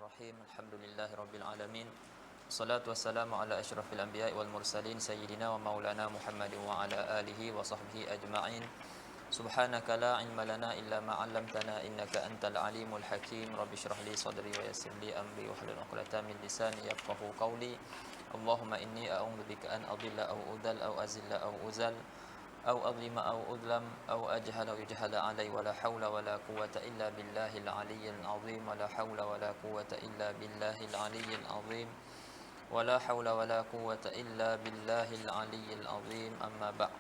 Bismillahirrahmanirrahim. Alhamdulillahirabbil alamin. Wassalatu wassalamu ala asyrafil anbiya'i wal mursalin sayyidina wa maulana Muhammadin wa ala alihi wa sahbihi ajma'in. Subhanaka la ilma lana illa ma 'allamtana innaka antal alimul hakim. Rabbi shrah li sadri wa yassir li amri wahlul 'uqdatam min lisani yafqahu qawli. Allahumma inni a'udzu bika an adilla aw udal aw azilla aw uzal أو أظلم أو أظلم أو أجهل أو يجهل علي ولا حول ولا قوة إلا بالله العلي العظيم ولا حول ولا قوة إلا بالله العلي العظيم ولا حول ولا قوة إلا بالله العلي العظيم أما بعد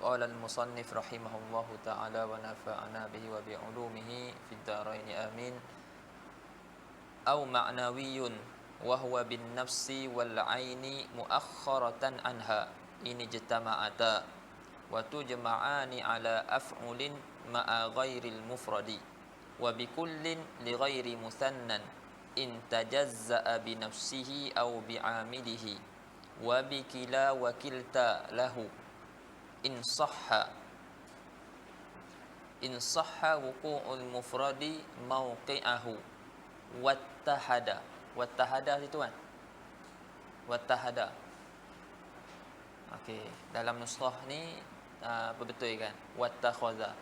قال المصنف رحمه الله تعالى ونفعنا به وبعلومه في الدارين آمين أو معنوي وهو بالنفس والعين مؤخرة عنها إن اجتمعتا وتجمعان على أفعل مع غير المفرد وبكل لغير مثنى إن تجزأ بنفسه أو بعامله وبكلا وكلتا له إن صح وقوع المفرد موقعه واتحد itu kan wattahada. Okey, dalam nuskhah ni betul kan? Wattakhadha.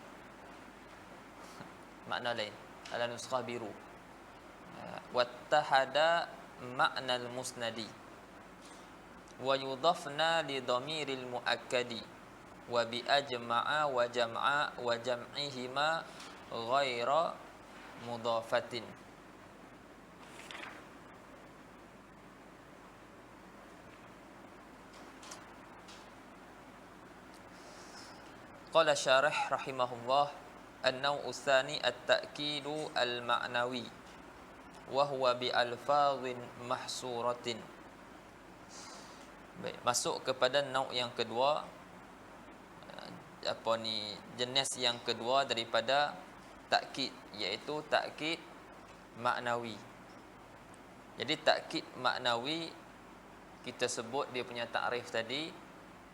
Makna lain. Dalam nuskhah biru. Wattahada makna al-musnadi. Wa yudhafna li dhamiril muakkadi wa bi ajma'a wa jam'a wa jam'ihima ghaira mudhafatin. Qala syarih rahimahullah an-naw' tsani at-ta'kidu al-ma'nawi wa huwa bi alfazin mahsuratin. Baik, masuk kepada nauk yang kedua, jenis yang kedua daripada takkid, iaitu takkid maknawi. Jadi takkid maknawi kita sebut dia punya takrif tadi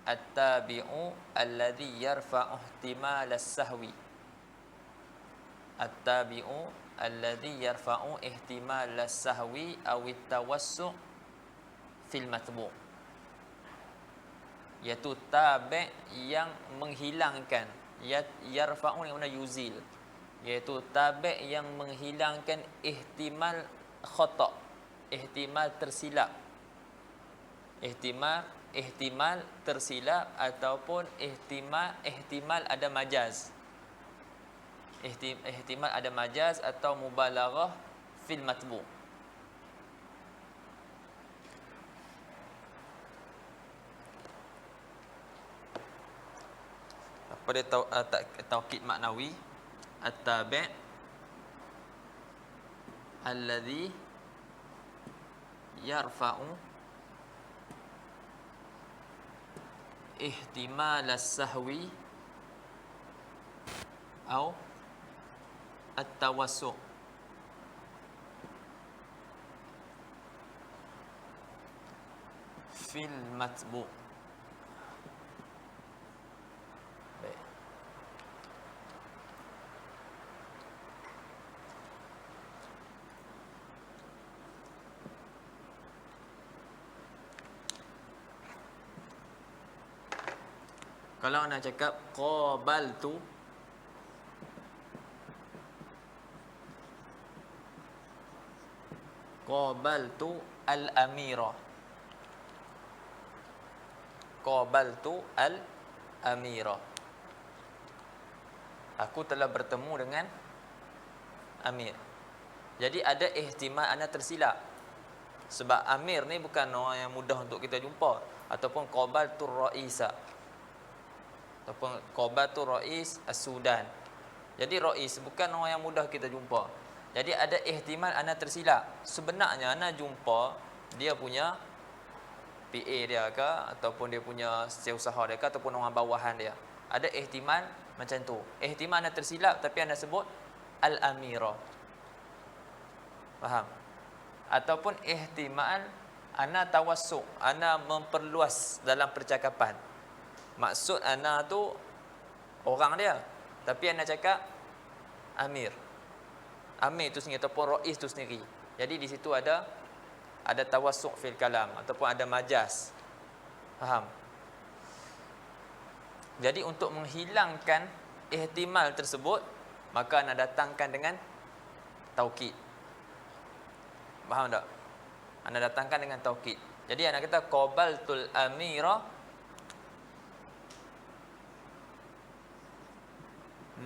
at-tabi'u alladhi yarfa'u ihtimal as-sahwi. At-tabi'u alladhi yarfa'u ihtimal as-sahwi aw at-tawassu' fil matbu'. Iaitu tabi' yang menghilangkan, yarfa'u yang mana yuzil, iaitu tabi' yang menghilangkan ihtimal khata', ihtimal tersilap, ihtimal tersilap ataupun ihtimal ada majaz. Ihtimal ada majaz atau mubalaghah fil matbu'. Pada taukid maknawi, at-tabi' alladhi yarfa'u ihtimal as-sahwi atau at-tawassu' fil matbu'. Baik. Kalau nak cakap qabaltu al-amira, qabaltu al-amira, aku telah bertemu dengan amir. Jadi ada ihtimal ana tersilap, sebab amir ni bukan orang yang mudah untuk kita jumpa. Ataupun qabaltu raisa, ataupun qabaltu rais as-Sudan. Jadi rais bukan orang yang mudah kita jumpa. Jadi ada ihtimal ana tersilap. Sebenarnya ana jumpa dia punya PA dia ke, ataupun dia punya setiausaha dia ke, ataupun orang bawahan dia. Ada ihtimal macam tu. Ihtimal ana tersilap tapi ana sebut al-amira. Faham? Ataupun ihtimal ana tawassu', ana memperluas dalam percakapan. Maksud ana tu orang dia, tapi ana cakap amir. Amir tu sendiri ataupun rais tu sendiri. Jadi di situ ada tawassu' fil kalam ataupun ada majaz. Faham? Jadi untuk menghilangkan ihtimal tersebut, maka anda datangkan dengan taukid. Faham tak? Anda datangkan dengan taukid. Jadi anda kata qabaltul amira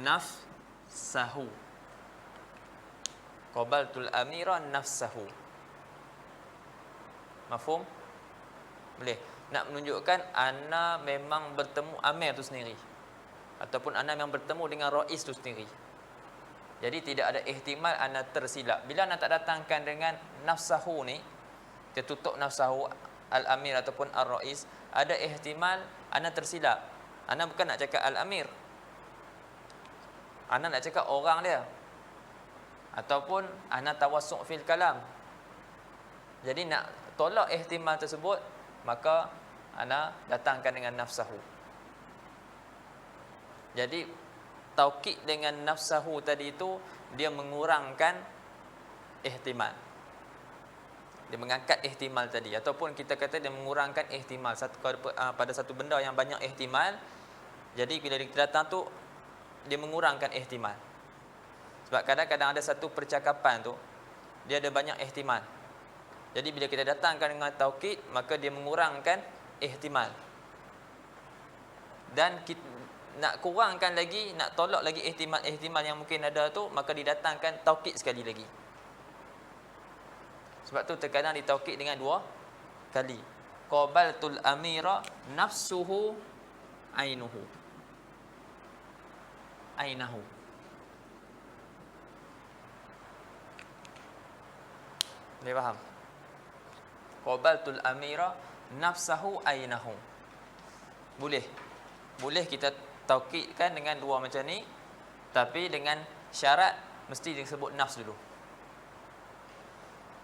nafsahu. Qabaltul amira nafsahu. Mafhum? Boleh. Nak menunjukkan ana memang bertemu amir tu sendiri, ataupun ana memang bertemu dengan rais tu sendiri. Jadi tidak ada ihtimal ana tersilap. Bila ana tak datangkan dengan nafsahu ni, tertutup nafsahu al-amir ataupun ar-rais, ada ihtimal ana tersilap. Ana bukan nak cakap al-amir, ana nak cakap orang dia, ataupun ana tawassu' fil kalam. Jadi nak tolak ihtimal tersebut, maka ana datangkan dengan nafsahu. Jadi taukid dengan nafsahu tadi itu dia mengurangkan ihtimal. Dia mengangkat ihtimal tadi, ataupun kita kata dia mengurangkan ihtimal pada satu benda yang banyak ihtimal. Jadi bila kita datang tu dia mengurangkan ihtimal. Sebab kadang-kadang ada satu percakapan tu dia ada banyak ihtimal. Jadi bila kita datangkan dengan taukid, maka dia mengurangkan ihtimal. Dan kita nak kurangkan lagi, nak tolak lagi ihtimal yang mungkin ada tu, maka didatangkan taukid sekali lagi. Sebab tu terkadang ditaukid dengan 2 kali. Qabaltul amira nafsuhu ainuhu. Ainahu. Boleh faham? Qabaltul amira nafsahu ainahu. Boleh kita taukidkan dengan 2 macam ni, tapi dengan syarat mesti disebut nafs dulu.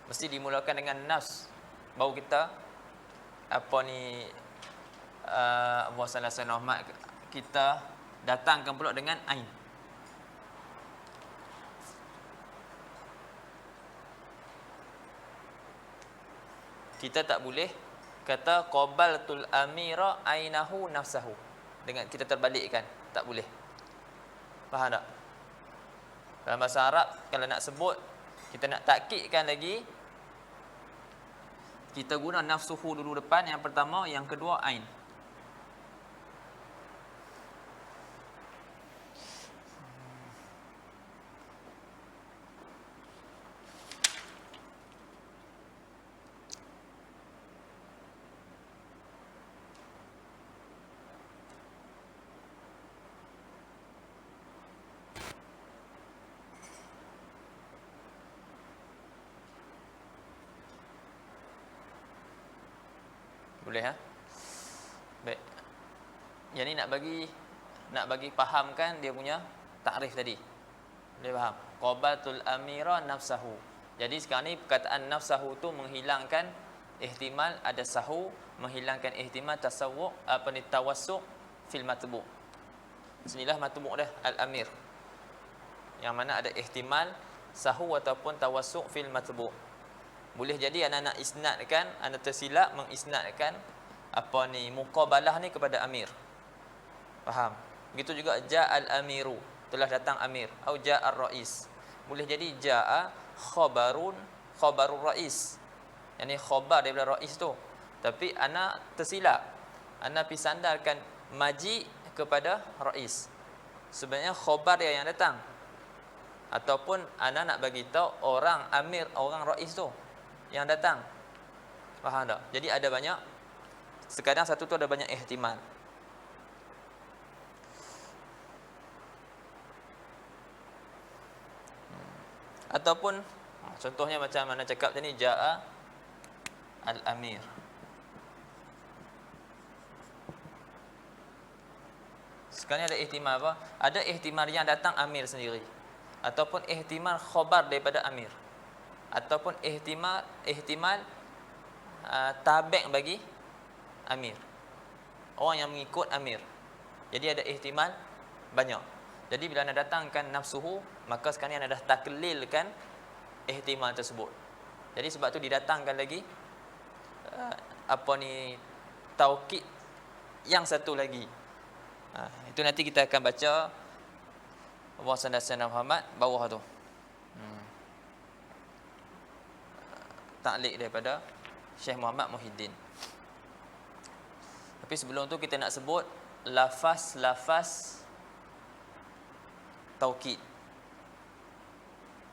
Mesti dimulakan dengan nafs, baru kita Allah sallallahu alaihi kita datangkan pula dengan ain. Kita tak boleh kata qabaltul amira ainahu nafsahu dengan kita terbalikkan, tak boleh. Faham tak? Dalam bahasa Arab kalau nak sebut, kita nak takkidkan lagi, kita guna nafsuhu dulu depan yang pertama, yang kedua ain. Boleh ha? Baik. Yang ni nak bagi fahamkan dia punya takrif tadi. Boleh faham? Qabaltul amira nafsahu. Jadi sekarang ni perkataan nafsahu tu menghilangkan ihtimal ada sahu, menghilangkan ihtimal tasawwuq, tawassu' fil matbu'. Inilah matbu' dah al-amir. Yang mana ada ihtimal sahu ataupun tawassu' fil matbu'. Boleh jadi anda nak isnadkan, anda tersilap mengisnadkan muqabalah ni kepada amir. Faham? Begitu juga ja'al amiru, telah datang amir, atau ja'ar rais. Boleh jadi ja'a khabarur rais. Yang ni khabar daripada rais tu. Tapi anda tersilap. Anda pergi sandarkan maji kepada rais. Sebenarnya khabar dia yang datang. Ataupun anda nak bagi tahu orang amir, orang rais tu yang datang. Faham tak? Jadi ada banyak, sekadang satu tu ada banyak ihtimal. Ataupun contohnya macam mana cakap tadi, ja'a al-amir. Sekarang ada ihtimal apa? Ada ihtimal yang datang amir sendiri, ataupun ihtimal khabar daripada amir, ataupun ihtimal tabi' bagi amir, orang yang mengikut amir. Jadi ada ihtimal banyak. Jadi bila anda datangkan nafsuhu, maka sekarang ni anda dah taklilkan ihtimal tersebut. Jadi sebab tu didatangkan lagi taukid yang satu lagi. Itu nanti kita akan baca Wasallallahu Sayyidina Muhammad bawah tu. Ta'liq daripada Syekh Muhammad Muhyiddin. Tapi sebelum tu kita nak sebut lafaz-lafaz taukid.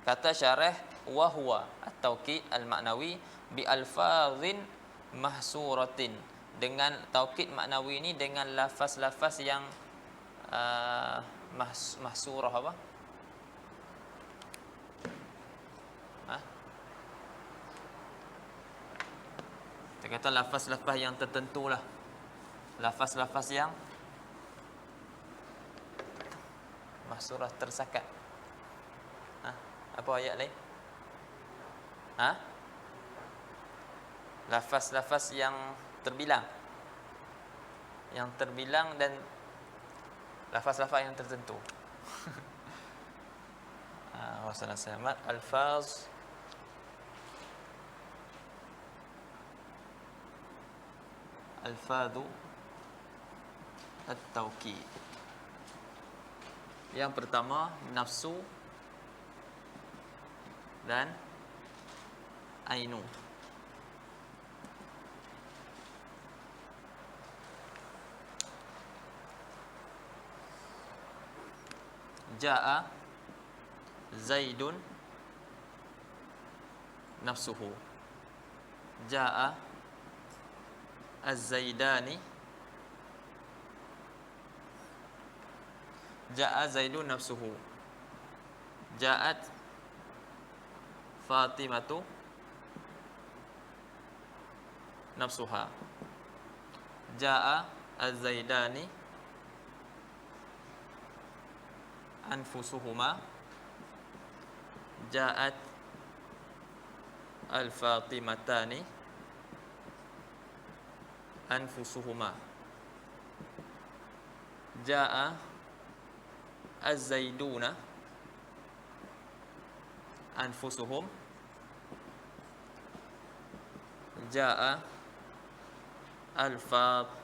Kata syarah wa huwa at-taukid al-ma'nawi bi alfazin mahsuratin. Dengan taukid maknawi ini dengan lafaz-lafaz yang mahsurah apa? Kita kata lafaz-lafaz yang tertentu lah. Lafaz-lafaz yang mahsurah tersakat. Apa ayat lain? Lafaz-lafaz yang terbilang. Yang terbilang dan lafaz-lafaz yang tertentu. Wassalamualaikum. Alfaz alfadu at-taukid. Yang pertama nafsu dan ainu. Jaa Zaidun nafsuhu. Jaa Az-Zaidani. Jaa Zaidun nafsuhu. Jaat Fatimatu nafsuha. Jaa Az-Zaidani anfusuhuma. Jaat Al-Fatimatani anfusuhuma. Jaa Az-Zaiduna anfusuhum. Jaa Al-Fatimatu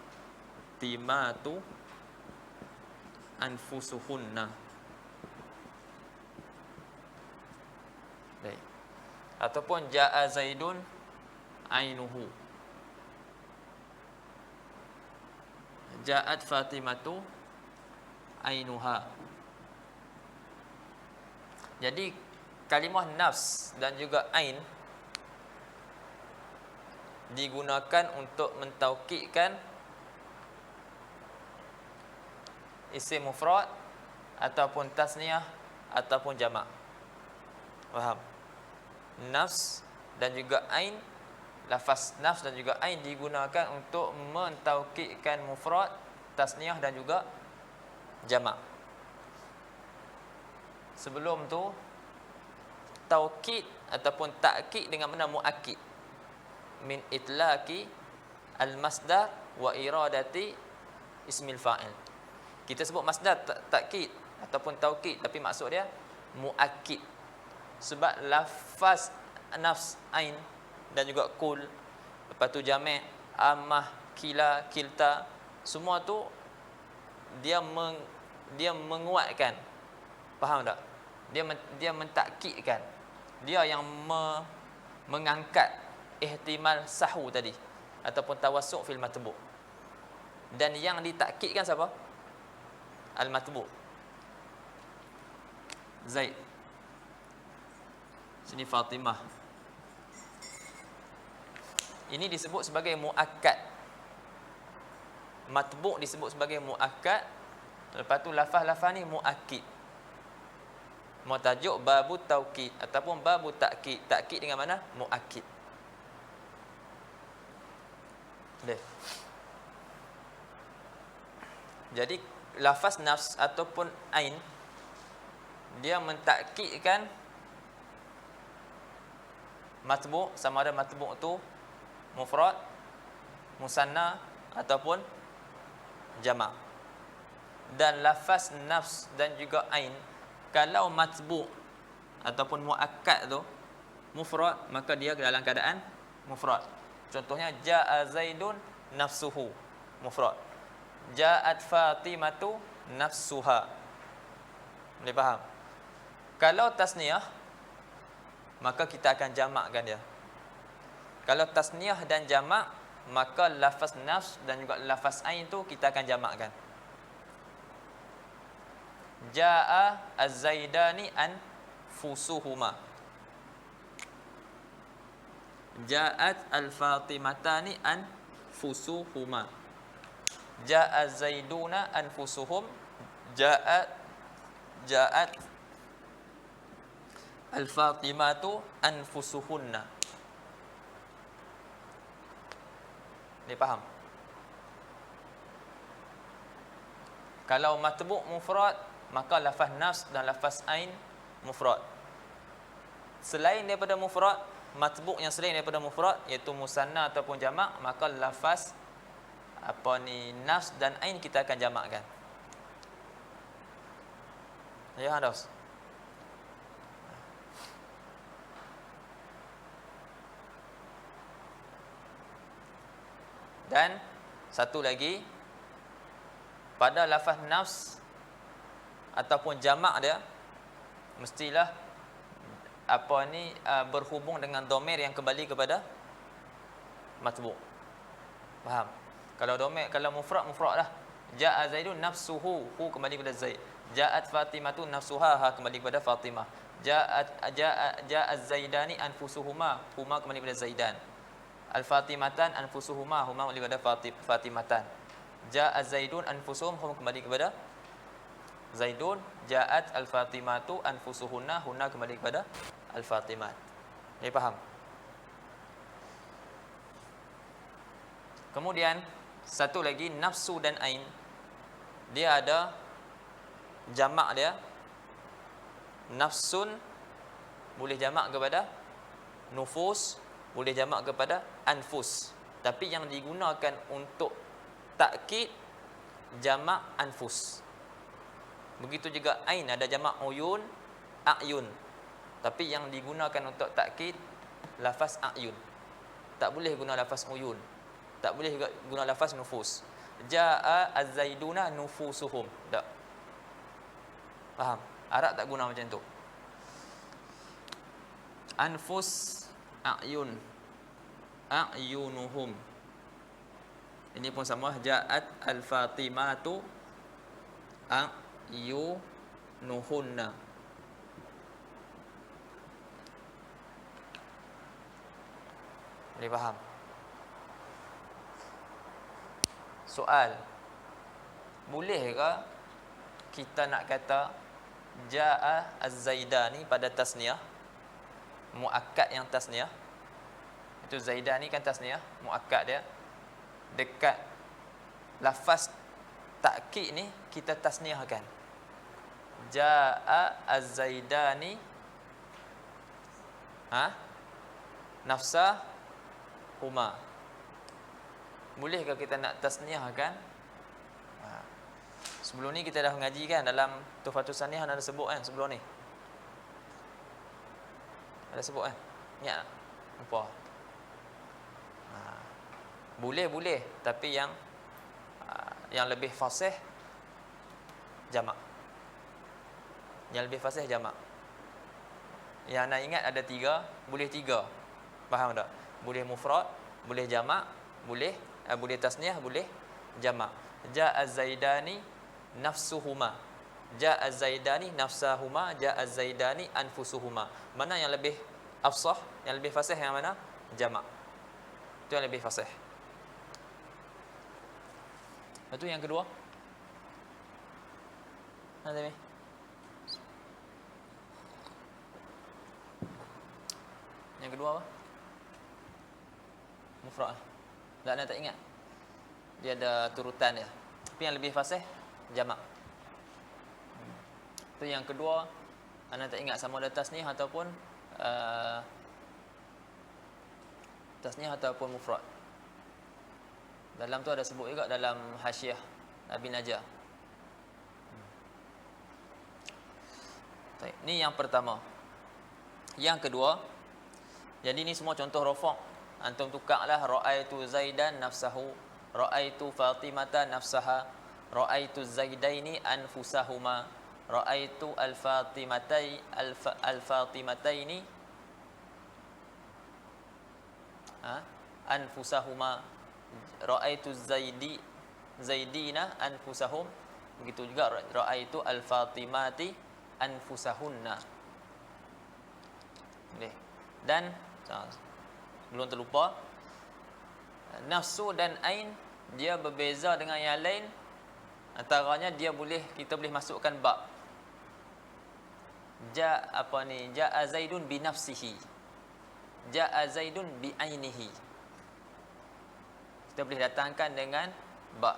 anfusuhunna. Baik. Ataupun jaa Zaidun ainuhu. Ja'at Fatimatu ainuha. Jadi kalimah nafs dan juga ain digunakan untuk mentaukidkan isim mufrad ataupun tasniyah ataupun jamak. Faham? Nafs dan juga ain, lafaz nafs dan juga ain digunakan untuk mentaukidkan mufrad, tasniyah dan juga jamak. Sebelum tu taukid ataupun takkid dengan mana muakkid min itlaqi al-masdar wa iradati ismil fa'il. Kita sebut masdar takkid ataupun taukid, tapi maksud dia muakkid. Sebab lafaz nafs ain dan juga kul, lepas tu jami', amah, kila, kilta, semua tu dia menguatkan. Faham tak? Dia mentakkidkan. Dia yang mengangkat ihtimal sahwu tadi ataupun tawassu' fil matbu'. Dan yang ditakkidkan siapa? Al matbu'. Zaid. Sini Fatimah. Ini disebut sebagai muakkad. Matbu' disebut sebagai muakkad. Lepas tu lafaz-lafaz ni muakkid. Tajuk babu taukid ataupun babu takkid. Takkid dengan mana? Muakkid. Boleh. Jadi lafaz nafs ataupun ain dia mentakkidkan matbu', sama ada matbu' tu mufrad, musanna ataupun jamak. Dan lafaz nafs dan juga ain, kalau matbu' ataupun muakkad tu mufrad, maka dia dalam keadaan mufrad. Contohnya jaa Zaidun nafsuhu, mufrad. Jaat Fatimatu nafsuha. Boleh faham? Kalau tasniah, maka kita akan jamakkan dia. Kalau tasniah dan jamak, maka lafaz nafs dan juga lafaz ain tu kita akan jamakkan. Jaa az-Zaidani anfusuhuma. Ja'at al-Fatimatani anfusuhuma. Ja'a Zaiduna anfusuhum. Ja'at al-Fatimatu anfusuhunna. Dia faham? Kalau matbu' mufrad, maka lafaz nafs dan lafaz ain mufrad. Selain daripada mufrad, matbu' yang selain daripada mufrad, iaitu musanna ataupun jamak, maka lafaz nafs dan ain kita akan jamakkan. Ya, Hadas. Dan satu lagi, pada lafaz nafs ataupun jamak dia mestilah berhubung dengan dhamir yang kembali kepada matbu'. Faham? Kalau dhamir, kalau mufrad lah. Jaa Zaidun nafsuhu, hu kembali kepada Zaid. Jaat Fatimatu nafsuha, ha kembali kepada Fatimah. Jaa Zaidani anfusuhuma, huma kembali kepada Zaidan. Al-Fatimatan anfusuhuma, huma kembali kepada Fatimatan. Jaa Zaidun anfusuhum, hum kembali kepada Zaidun. Jaat al-Fatimatu anfusuhunna, hunna kembali kepada al-Fatimat. Ini faham? Kemudian satu lagi, nafsu dan ain, dia ada jamak dia. Nafsun boleh jamak kepada nufus, boleh jamak kepada anfus. Tapi yang digunakan untuk takkid jamak anfus. Begitu juga ain, ada jamak uyun, a'yun. Tapi yang digunakan untuk takkid lafaz a'yun. Tak boleh guna lafaz uyun. Tak boleh juga guna lafaz nufus. Jaa az-Zaiduna nufusuhum. Tak. Faham? Arab tak guna macam tu. Anfus, a'yun, a'yunuhum. Ini pun sama. Ja'at al-Fatimatu a'yunuhunna. Boleh faham? Soal, bolehkah kita nak kata Ja'a az-Zaidani pada tasniah, muakkad yang tasniah, itu Zaidani kan tasniah, muakkad dia, dekat lafaz takkid ni kita tasniahkan. Ja'a az-Zaidani nafsa huma. Bolehkah kita nak tasniahkan? Sebelum ni kita dah mengaji kan, dalam Tuhfatus Saniah ada sebut kan sebelum ni. Ada sebut kan? Ingat tak? Apa? Boleh, tapi yang lebih fasih jamak. Yang lebih fasih jamak. Yang nak ingat ada 3, boleh 3. Faham tak? Boleh mufrad, boleh jamak, boleh tasniah, boleh jamak. Ja'a Zaidani nafsuhuma. Ja'a Zaidani nafsahuma. Ja'a Zaidani anfusuhuma. Mana yang lebih afsah, yang lebih fasih yang mana? Jamak. Itu yang lebih fasih. Lepas tu yang kedua. Nanti. Yang kedua apa? Mufrad. Tak ingat. Dia ada turutan dia. Tapi yang lebih fasih jamak. Itu yang kedua. Anda tak ingat sama ada tasniah ataupun mufrad. Dalam tu ada sebut juga dalam Hasyiah Nabi Najah. Baik, ni yang pertama. Yang kedua, Jadi ni semua contoh rafa'. Antum tukarlah ra'aitu Zaidan nafsahu, ra'aitu Fatimata nafsaha, ra'aitu Zaidaini anfusahuma, ra'aitu al-Fatimataini anfusahuma, ra'aitu Zaidina anfusahum. Begitu juga ra'aitu al-Fatimati anfusahunna. Okey. Dan belum terlupa, nafsu dan ain dia berbeza dengan yang lain. Antaranya kita boleh masukkan ba. Ja'a Zaidun bi nafsihi, ja'a Zaidun bi ainihi. Kita boleh datangkan dengan ba.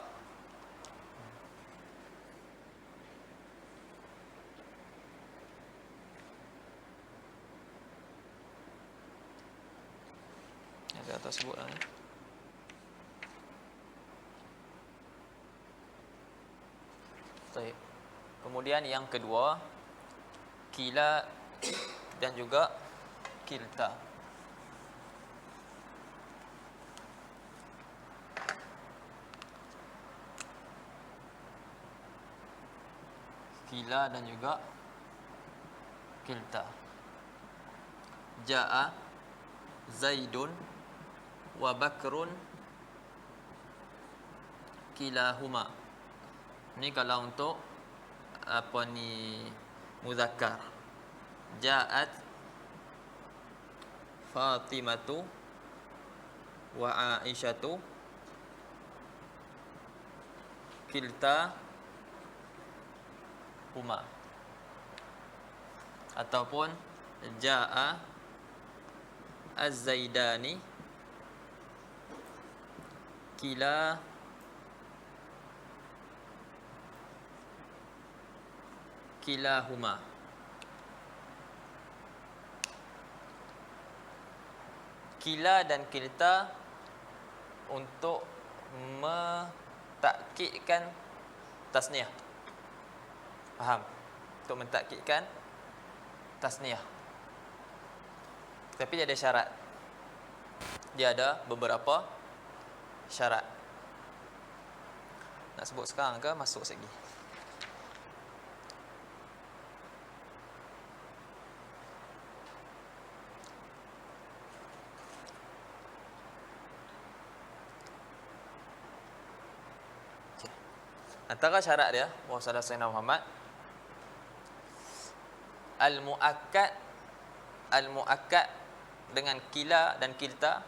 Ada atas sebut lah. Baik. Kemudian yang kedua, kila dan juga kilta. Kila dan juga kilta. Ja'a Zaidun wa Bakrun kilahuma. Ni kalau untuk muzakkar. Ja'at Fatimatu wa Aisyatu kilta huma. Ataupun ja'a Az-Zaidani kilahuma. Kila dan kilta untuk mentakkidkan tasniah. Faham? Untuk mentakkidkan tasniah. Tapi dia ada syarat. Dia ada beberapa syarat. Nak sebut sekarang ke masuk sekejap lagi? Antara syarat dia, wasallallahu sayyidina Muhammad, al-muakkad dengan kila dan kilta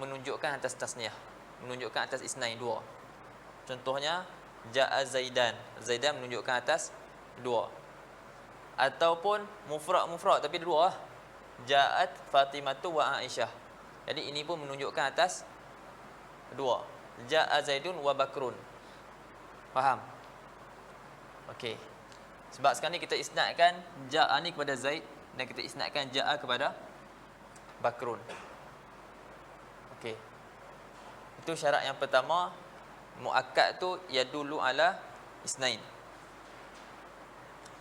menunjukkan atas tasniah, menunjukkan atas isnain, dua. Contohnya ja'a Zaidan, Zaidan menunjukkan atas dua. Ataupun mufrad tapi dua lah. Ja'at Fatimatu wa Aisyah. Jadi ini pun menunjukkan atas dua. Ja'a Zaidun wa Bakrun. Faham? Okey. Sebab sekarang ni kita isnadkan ja'a ni kepada Zaid dan kita isnadkan ja'a kepada Bakrun. Okey. Itu syarat yang pertama. Muakkad tu yadullu ala isnain.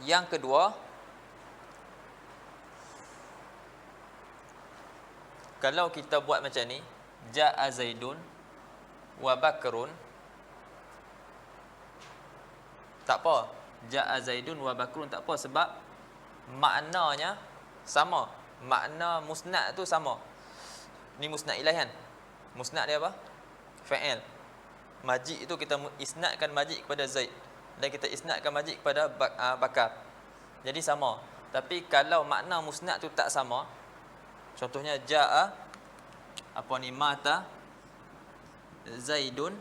Yang kedua, kalau kita buat macam ni, ja'a Zaidun wa Bakrun, tak apa. Ja'a Zaidun wa Bakrun tak apa, sebab maknanya sama. Makna musnad tu sama. Ni musnad ilahi kan? Musnad dia apa? Fa'il. Majid itu kita isnadkan majid kepada Zaid dan kita isnadkan majid kepada Bakar. Jadi sama. Tapi kalau makna musnad tu tak sama, contohnya ja'a mata Zaidun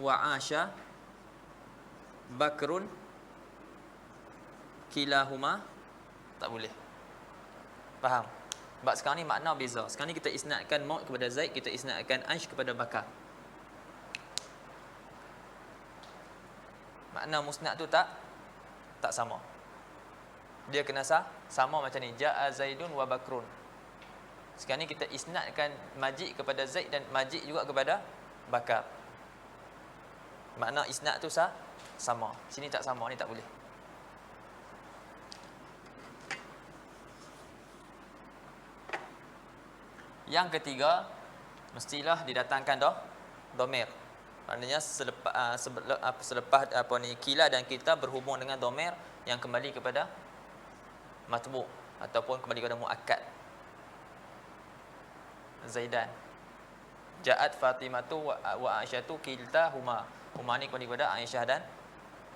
wa Asha Bakrun kilahuma, tak boleh. Faham? Sebab sekarang ni makna beza. Sekarang ni kita isnadkan maut kepada Zaid, kita isnadkan Aish kepada Bakar. Makna musnad tu tak sama. Dia kena sama macam ni, ja'a Zaidun wa Bakrun. Sekarang ni kita isnadkan majid kepada Zaid dan majid juga kepada Bakar. Makna isnad tu sama. Sini tak sama, ni tak boleh. Yang ketiga, mestilah didatangkan domir. Maknanya selepas kila dan kita berhubung dengan domir yang kembali kepada matbu' ataupun kembali kepada muakkad. Zaidan, ja'at Fatimatu wa Aisyatu kiltahuma. Huma ni kembali kepada Aisyah dan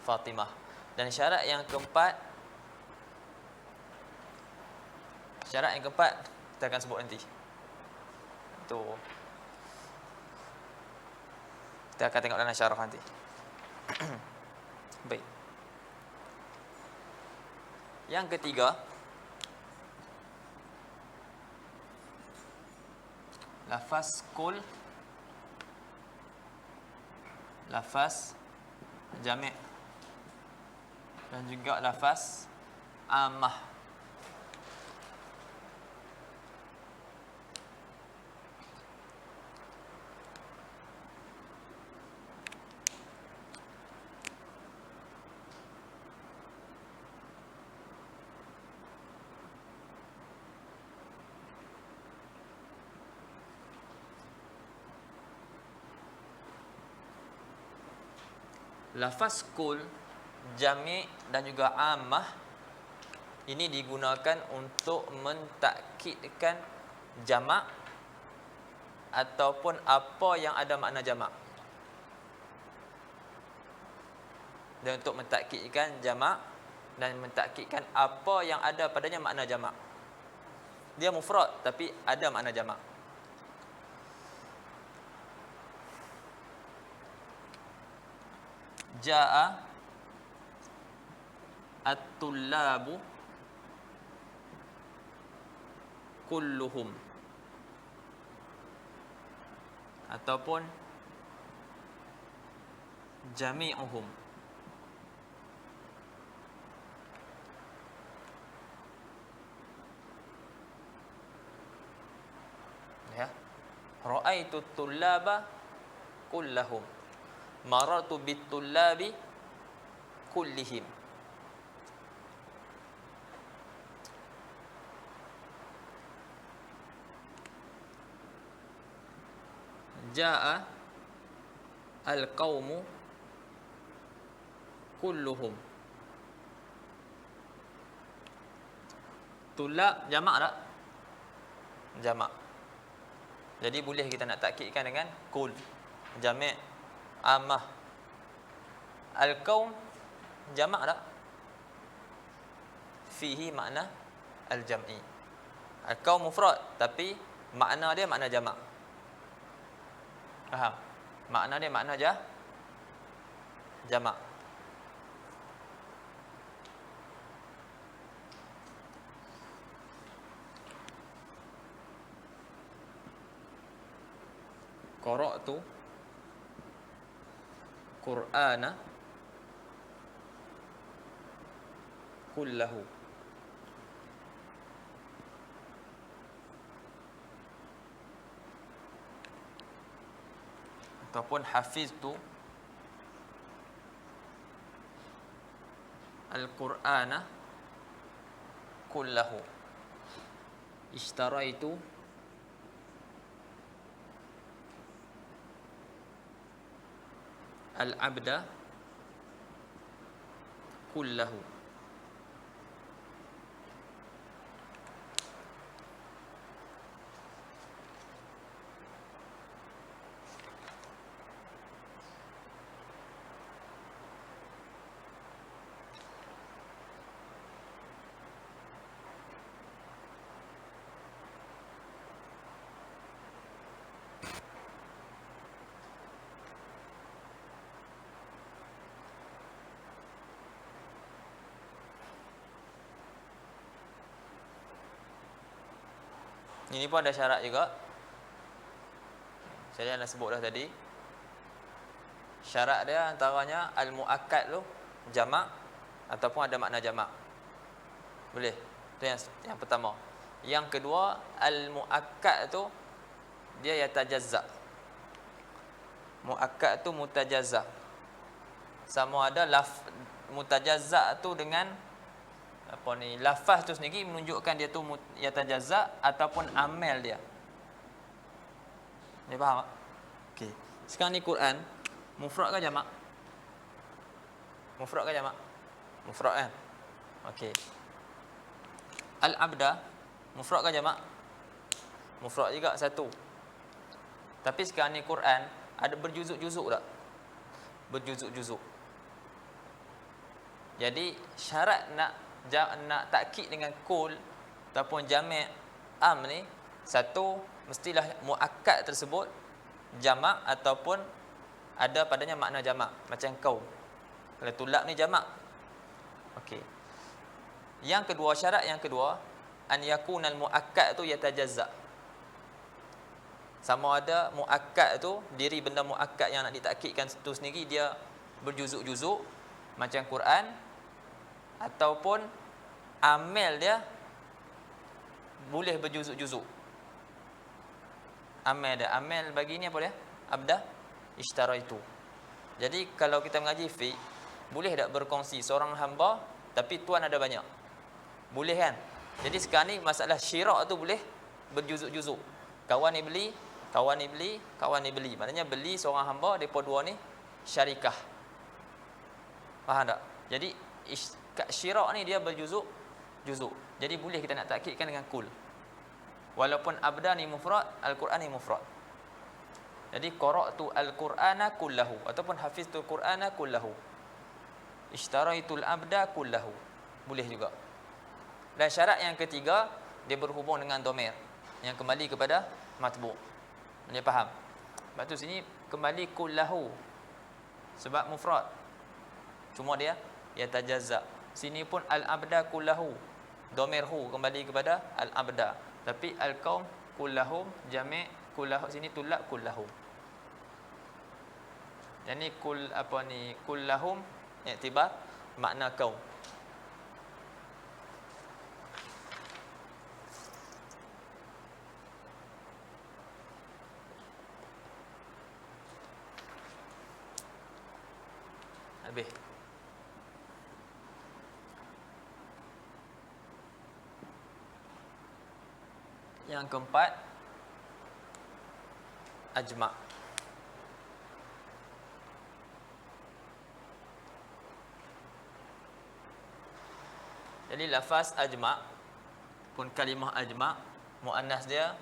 Fatimah. Dan syarat yang keempat kita akan sebut nanti. Tu kita akan tengok dalam syarah nanti. Baik. Yang ketiga, lafaz kul, lafaz jami' dan juga lafaz ammah. Lafaz kul, jami' dan juga ammah ini digunakan untuk mentakkidkan jamak ataupun apa yang ada makna jamak. Dan untuk mentakkidkan jamak dan mentakkidkan apa yang ada padanya makna jamak. Dia mufrad tapi ada makna jamak. Ja'a at-tullabu kulluhum, ataupun jami'uhum. Ya, ra'aitu tullaba kullahum, marartu bit-tullabi kullihim. Ja'a al-qaumu kulluhum. Tullab jamak tak? Jamak. Jadi boleh kita nak takkidkan dengan kul, jami', ammah. Al-qaum jamak tak? Fihi makna al-jam'i. Al-qaum mufrad tapi makna dia makna jamak. Faham? Makna dia makna jamak. Qara'tu Qur'ana kullahu. Ataupun hafiztu al-Qur'ana kullahu. Ishtaraitu al-abda kullahu. Ini pun ada syarat juga. Saya dah sebut dah tadi. Syarat dia antaranya al-muakkad tu jamak ataupun ada makna jamak. Boleh. Itu yang pertama. Yang kedua, al-muakkad tu dia yatajazza. Muakkad tu mutajazza. Sama ada mutajazza tu dengan lafaz tu sendiri menunjukkan dia tu yatajazza ataupun amal dia. Ni faham tak? Okey. Sekarang ni Quran mufrad ke jamak? Mufrad ke jamak? Mufrad kan? Okey. Al-abda mufrad ke jamak? Mufrad juga satu. Tapi sekarang ni Quran ada berjuzuk-juzuk tak? Berjuzuk-juzuk. Jadi syarat nak takkid dengan kul ataupun jami' am ni, satu mestilah muakkad tersebut jamak ataupun ada padanya makna jamak, macam kau. Kalau tulab ni jamak. Okey. Yang kedua, syarat yang kedua, an yakunal muakkad tu yatajazza. Sama ada muakkad tu, diri benda muakkad yang nak ditakkidkan tu sendiri dia berjuzuk-juzuk macam Quran, ataupun amal dia boleh berjuzuk-juzuk. Amal dia, amal bagi ni apa dia? Abda ishtaraitu. Jadi kalau kita mengaji fiqh, boleh tak berkongsi seorang hamba tapi tuan ada banyak? Boleh kan? Jadi sekarang ni masalah syirak tu boleh berjuzuk-juzuk. Kawan ni beli, kawan ni beli, kawan ni beli. Maknanya beli seorang hamba, depa dua ni syarikah. Faham tak? Jadi syirak ni dia berjuzuk-juzuk. Jadi boleh kita nak takkidkan dengan kul. Walaupun abda ni mufrad, al-Quran ni mufrad. Jadi qara'tu al-Qur'ana kullahu ataupun hafiztul Qur'ana kullahu. Ishtaraitul abda kullahu. Boleh juga. Dan syarat yang ketiga, dia berhubung dengan dhamir yang kembali kepada matbu'. Dia faham? Sebab tu sini kembali kullahu sebab mufrad. Cuma dia yatajazza. Sini pun al-abda kullahu. Dhamir hu kembali kepada al-abda. Tapi al-qaum kullahum, jami' kullahu, sini tulab kullahum. Yang ni kullahum iktibar makna kaum. Habis. Yang keempat, ajma'. Jadi lafaz ajma' pun kalimah ajma', muannas dia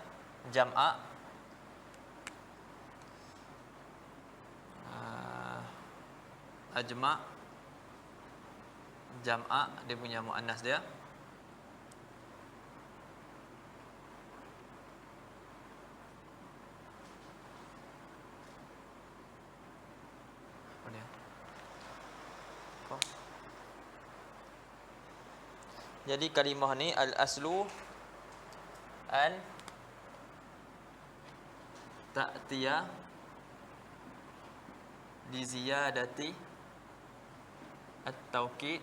jam'a'. Ajma' jam'a' dia punya muannas dia. Jadi kalimah ni al-aslu an ta'tiya li ziyadati at-tawkid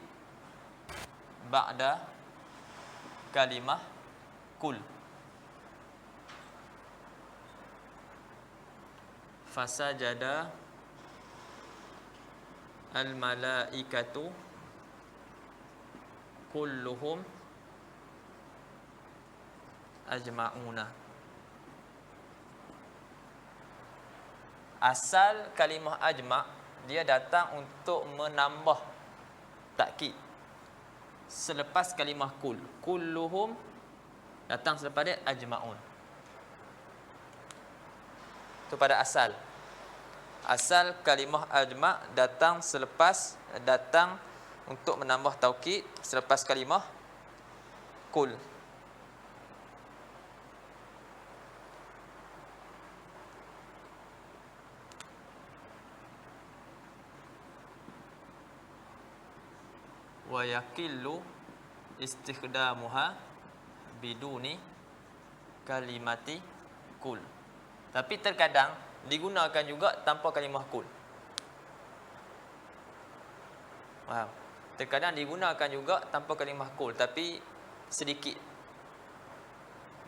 ba'da kalimah kul. Fasajada al-malaikatu kulluhum ajma'una. Asal kalimah ajma' dia datang untuk menambah takkid selepas kalimah kul. Kulluhum datang selepas dia ajma'un. Itu pada asal. Asal kalimah ajma' datang untuk menambah taukid selepas kalimah kul. Wa yaqillu istikhdamuha biduni kalimati kul. Tapi terkadang digunakan juga tanpa kalimah kul. Faham? Terkadang digunakan juga tanpa kalimah kul, tapi sedikit.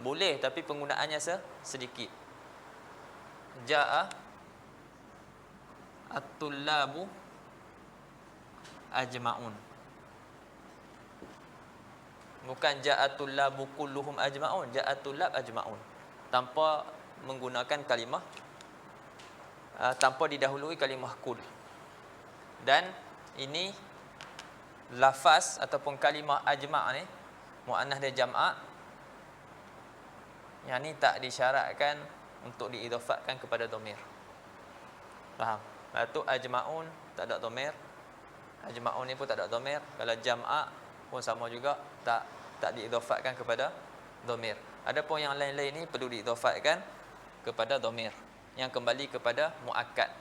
Boleh, tapi penggunaannya sedikit. Ja'a at-tullabu ajma'un. Bukan ja'a at-tullabu kulluhum ajma'un, ja'a at-tullab ajma'un. Tanpa menggunakan kalimah tanpa didahului kalimah kul. Dan ini lafaz ataupun kalimah ajma' ni, muannas dia jam'a, yang ni tak disyaratkan untuk diidhafatkan kepada dhamir. Faham? Lepas tu ajma'un tak ada dhamir. Ajma'un ni pun tak ada dhamir. Kalau jam'a pun sama juga, tak diidhafatkan kepada dhamir. Adapun yang lain-lain ni perlu diidhafatkan kepada dhamir, yang kembali kepada muakkad.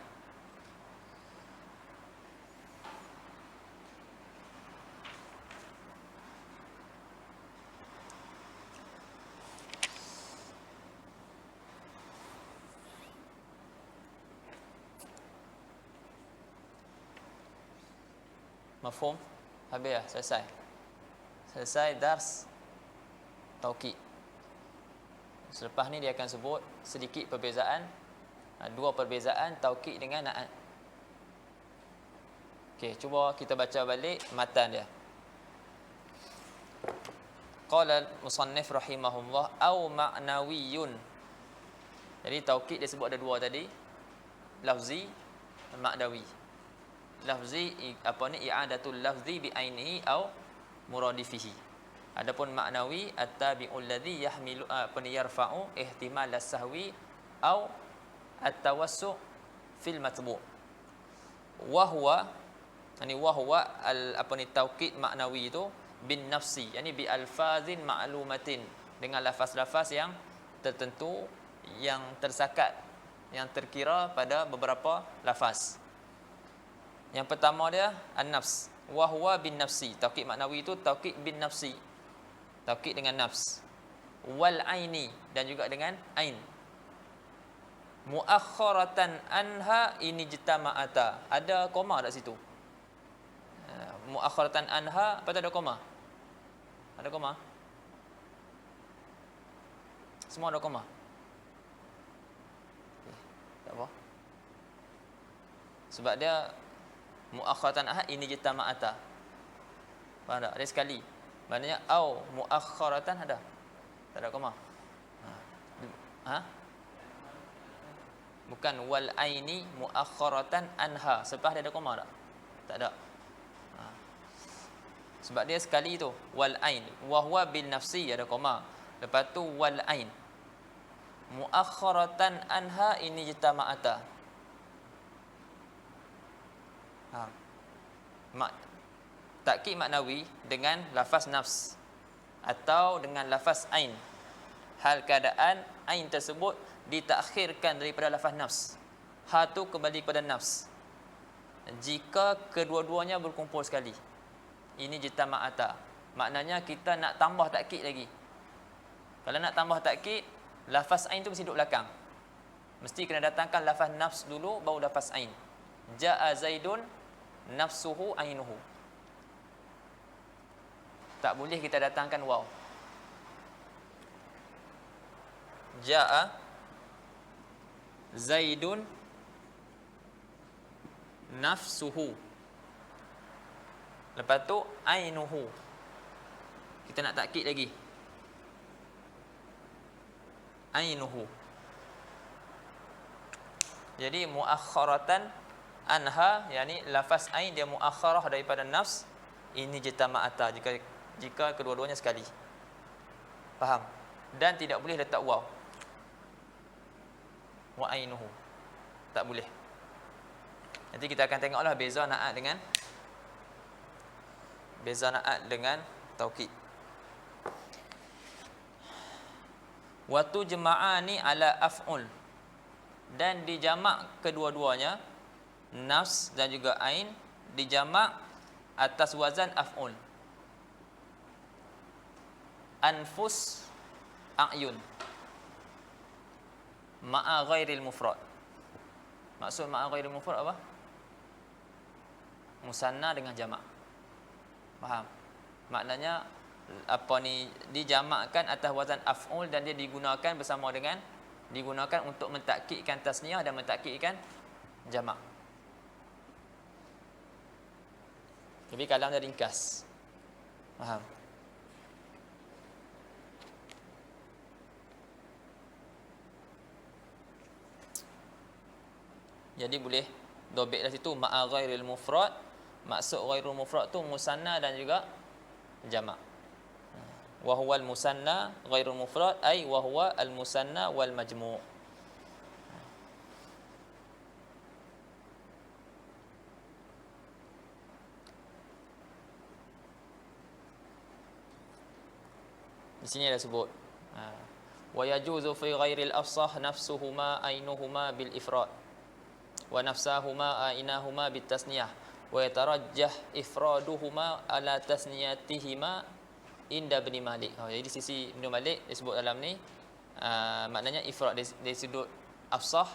Mafhum? Habis dah? Selesai dars taukid. Selepas ni dia akan sebut sedikit perbezaan, dua perbezaan taukid dengan na'at. Okey, cuba kita baca balik matan dia. Qala musannif rahimahullah au ma'nawiyyun. Jadi taukid dia sebut ada dua tadi, lafzi dan ma'nawi. Lafzi i'adatul lafzi bi ainihi au muradifihi. Adapun maknawi at-tabi'ul ladzi yahmilu yarfa'u ihtimal as-sahwi au at-tawassu' fil matbu'. Wa huwa taukid maknawi itu bin nafsi, yani bi alfazin ma'lumatin, dengan lafaz-lafaz yang tertentu, yang tersakat, yang terkira pada beberapa lafaz. Yang pertama dia an-nafs, wa huwa bin nafsi. Taukid maknawi itu taukid bin nafsi, taukid dengan nafs. Wal aini, dan juga dengan ain. Muakhkharatan anha ini jitama'ata. Ada koma dekat situ. Muakhkharatan anha, apa tu ada koma? Ada koma? Semua ada koma? Tak apa. Sebab dia muakhkharatan ahad ini jitama'ata. Faham tak? Ada sekali. Maknanya au muakhkharatan ada. Tak ada koma. Bukan wal aini muakhkharatan anha. Selepas dia ada koma tak? Tak ada. Sebab dia sekali tu wal ain, wa huwa bin nafsi ada koma. Lepas tu wal ain. Muakhkharatan anha ini jitama'ata. Takkid maknawi dengan lafaz nafs atau dengan lafaz ain, hal keadaan ain tersebut ditakhirkan daripada lafaz nafs. Ha tu kembali pada nafs jika kedua-duanya berkumpul sekali. Ini jitama'ata. Maknanya kita nak tambah takkid lagi. Kalau nak tambah takkid, lafaz ain tu mesti duduk belakang. Mesti kena datangkan lafaz nafs dulu, baru lafaz ain. Ja'a Zaidun nafsuhu ainuhu. Tak boleh kita datangkan waw. Ja'a Zaidun nafsuhu. Lepas tu ainuhu. Kita nak takkid lagi. Ainuhu. Jadi muakhkharatan anha, yakni lafaz ain dia muakhkharah daripada nafs. Ini jitama'ata jika kedua-duanya sekali. Faham? Dan tidak boleh letak waw. Wa ainuhu. Tak boleh. Nanti kita akan tengoklah beza na'at dengan taukid. Wa tujma'ani ala af'ul, dan dijamak kedua-duanya, nafs dan juga ain, dijamak atas wazan af'ul. Anfus a'yun ma'a ghairil mufrad. Maksud ma'a ghairil mufrad apa? Musanna dengan jamak. Faham? Maknanya dijamakkan atas wazan af'ul, dan dia digunakan bersama dengan, digunakan untuk mentakkidkan tasniyah dan mentakkidkan jamak. Tapi kalam dia ringkas. Faham? Jadi boleh dobit dari situ ma'a ghairil mufrad. Maksud ghairul mufrad tu musanna dan juga jamak. Wa huwal musanna ghairul mufrad ai wa huwa al musanna wal majmu'. Di sini ada sebut wa yajuzu fi ghairil afsah nafsuhuma ainuhuma bil ifrad wa nafsahuma ainahuma bit tasniyah wa yatarajjah ifraduhuma ala tasniyatihima inda Ibn Malik. Jadi sisi Ibn Malik disebut dalam ni maknanya ifrad dari sudut afsah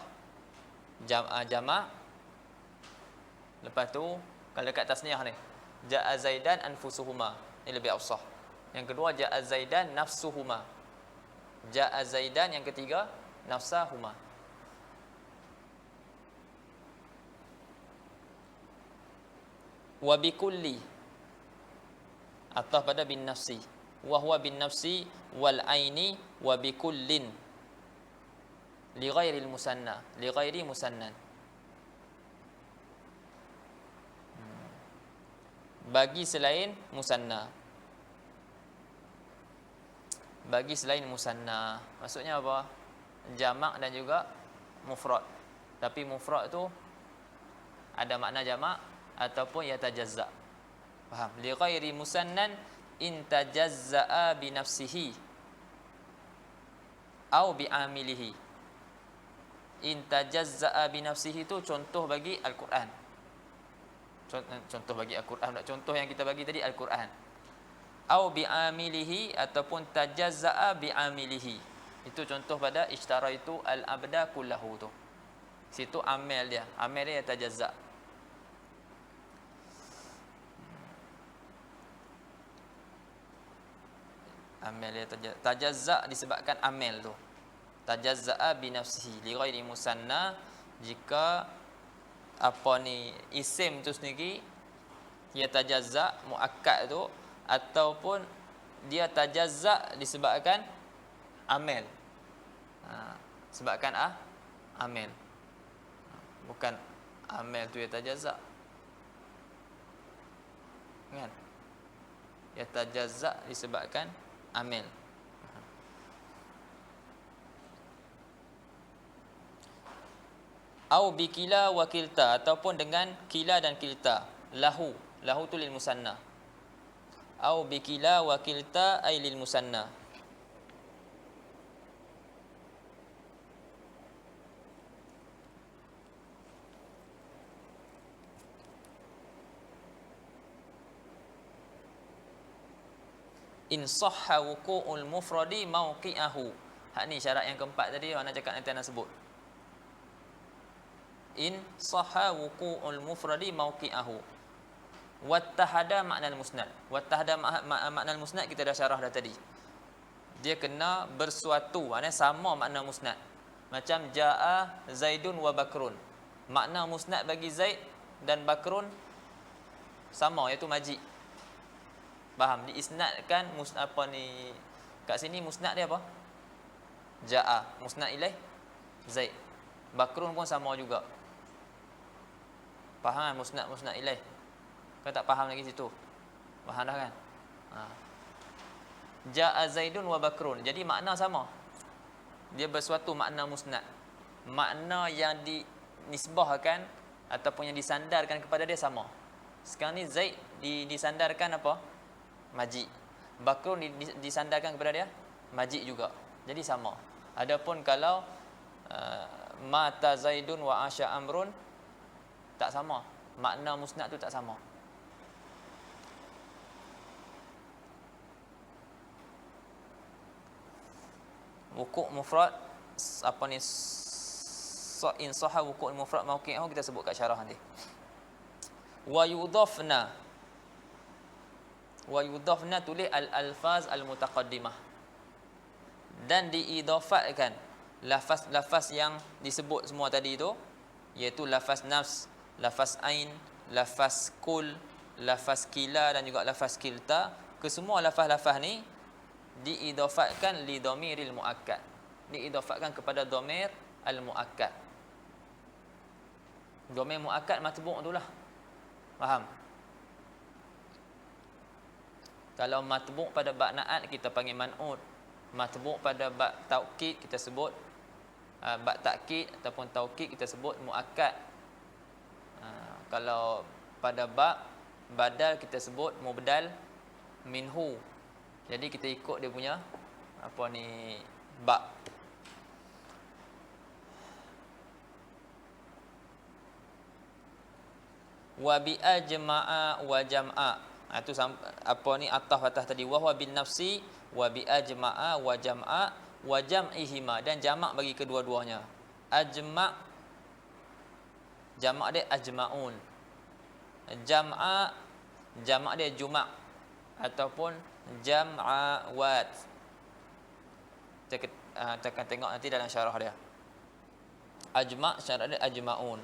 jamak. Lepas tu kalau dekat tasniyah ni ja'a zaidan anfusuhuma, ni lebih afsah. Yang kedua ja'a zaidan nafsuhuma. Ja'a zaidan, yang ketiga nafsahuma. Wa bikulli atau pada bin nafsi. Wa huwa bin nafsi wal aini wa bikullin li ghairil musanna, li ghairi musannan. Bagi selain musanna. Bagi selain musanna maksudnya apa? Jamak dan juga mufrad. Tapi mufrad tu ada makna jamak ataupun yatajazza. Faham? Li ghairi musannan in tajazza'a bi nafsihi au bi amilihi. In tajazza'a bi nafsihi tu contoh bagi Al-Quran. Contoh bagi Al-Quran, contoh yang kita bagi tadi Al-Quran. Au bi amilihi ataupun tajazza'a bi amilihi. Itu contoh pada ishtara itu al-abda kullahu tu. Situ amal dia, amal dia tajazza'. Amal dia tajazza' disebabkan amal tu. Tajazza'a bi nafsihi li ghairi musanna jika apa ni isim tu sendiri dia tajazza' muakkad tu ataupun dia tajazza' disebabkan amal. Sebabkan amal. Bukan amal tu ya tajazza'. Kan? Ya tajazza' disebabkan amal. Au bikila wa kilta ataupun dengan kila dan kilta. Lahu tu lil musanna. Au bikila wa kilta ay lil musanna. In sahha wuqu'ul mufradi mauqi'ahu. Hak ni syarat yang keempat tadi orang nak cakap nanti nak sebut. In sahha wuqu'ul mufradi mauqi'ahu. Wattahada makna al-musnad. Wattahada makna al-musnad kita dah syarah dah tadi. Dia kena bersuatu, maknanya sama makna musnad. Macam jaa Zaidun wa Bakrun. Makna musnad bagi Zaid dan Bakrun sama, iaitu majid. Faham? Diisnadkan apa ni kat sini musnad dia apa? Jaa, musnad ilaih Zaid. Bakrun pun sama juga. Faham musnad ilaih? Kau tak faham lagi situ? Faham dah kan? Jaa Zaidun wa Bakrun. Jadi makna sama. Dia bersuatu makna musnad. Makna yang dinisbahkan ataupun yang disandarkan kepada dia sama. Sekarang ni Zaid disandarkan apa? Majid. Bakrun disandarkan kepada dia majid juga. Jadi sama. Adapun kalau mata Zaidun wa asya Amrun, tak sama. Makna musnad tu tak sama. Wuku' mufrad apa ni in sahha wuku' mufrad mauqi'ahu kita sebut kat syarah nanti. Wa yudhafna tulis al-alfaz al-mutaqaddimah, dan diidafatkan lafaz-lafaz yang disebut semua tadi tu, iaitu lafaz nafs, lafaz ain, lafaz kul, lafaz kila dan juga lafaz kilta. Kesemua lafaz-lafaz ni diidafatkan li dhamiril muakkad, diidafatkan kepada dhamir al-muakkad. Domain muakkad matbu' itulah. Faham? Kalau matbu' pada bab na'at kita panggil man'ut. Matbu' pada bab taukid kita sebut bab takkid ataupun taukid kita sebut muakkad. Kalau pada bab badal kita sebut mubdal minhu. Jadi kita ikut dia punya bab. Wa bi ajma'a wa jam'a. Itu atas tadi wa huwa bin nafsi wa bi ajma'a wa jam'a wa jam'ihima, dan jamak bagi kedua-duanya. Ajma' jamak dia ajma'un. Jamak dia juma' ataupun jam'awat. Kita akan tengok nanti dalam syarah dia. Ajma' syarah dia ajma'un.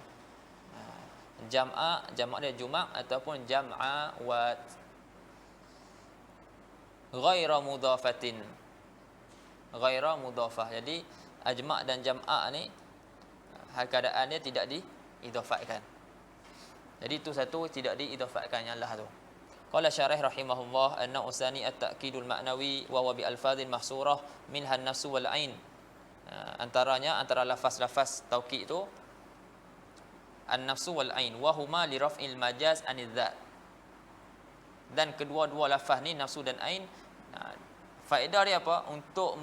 Jamak dia juma' ataupun jam'awat. Ghaira mudhafatin. Ghaira mudhafah. Jadi ajma' dan jam'a ni keadaan dia tidak diidhafatkan. Jadi itu satu tidak diidhafatkan yang lah tu. Qala syarih rahimahullah anna usani at-ta'kidul ma'nawi wa huwa bi alfazin mahsurah minha an-nafs wal 'ain. Antara lafaz-lafaz taukid itu an-nafs wal 'ain wa huma li raf'il majaz anidz dzat. Dan kedua-dua lafaz ni nafsu dan ain, faedah dia apa? Untuk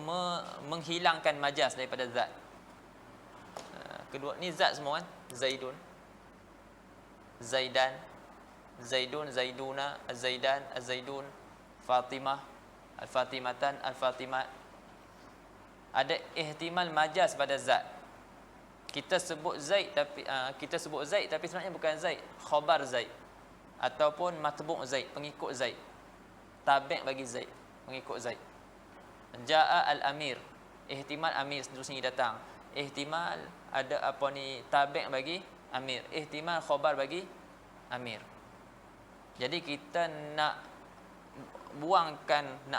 menghilangkan majaz daripada zat. Kedua ni zat semua kan? Zaidun, Zaidan, Zaidun, Zaiduna, Az-Zaidan, Az-Zaidun, Fatimah, Al-Fatimatan, Al-Fatimat. Ada ihtimal majaz pada zat. Kita sebut Zaid tapi sebenarnya bukan Zaid, khabar Zaid ataupun matbu' Zaid, pengikut Zaid. Tabi' bagi Zaid, pengikut Zaid. Jaa al-amir, ihtimal amir seterusnya datang. Ihtimal ada tabi' bagi amir, ihtimal khabar bagi amir. Jadi kita nak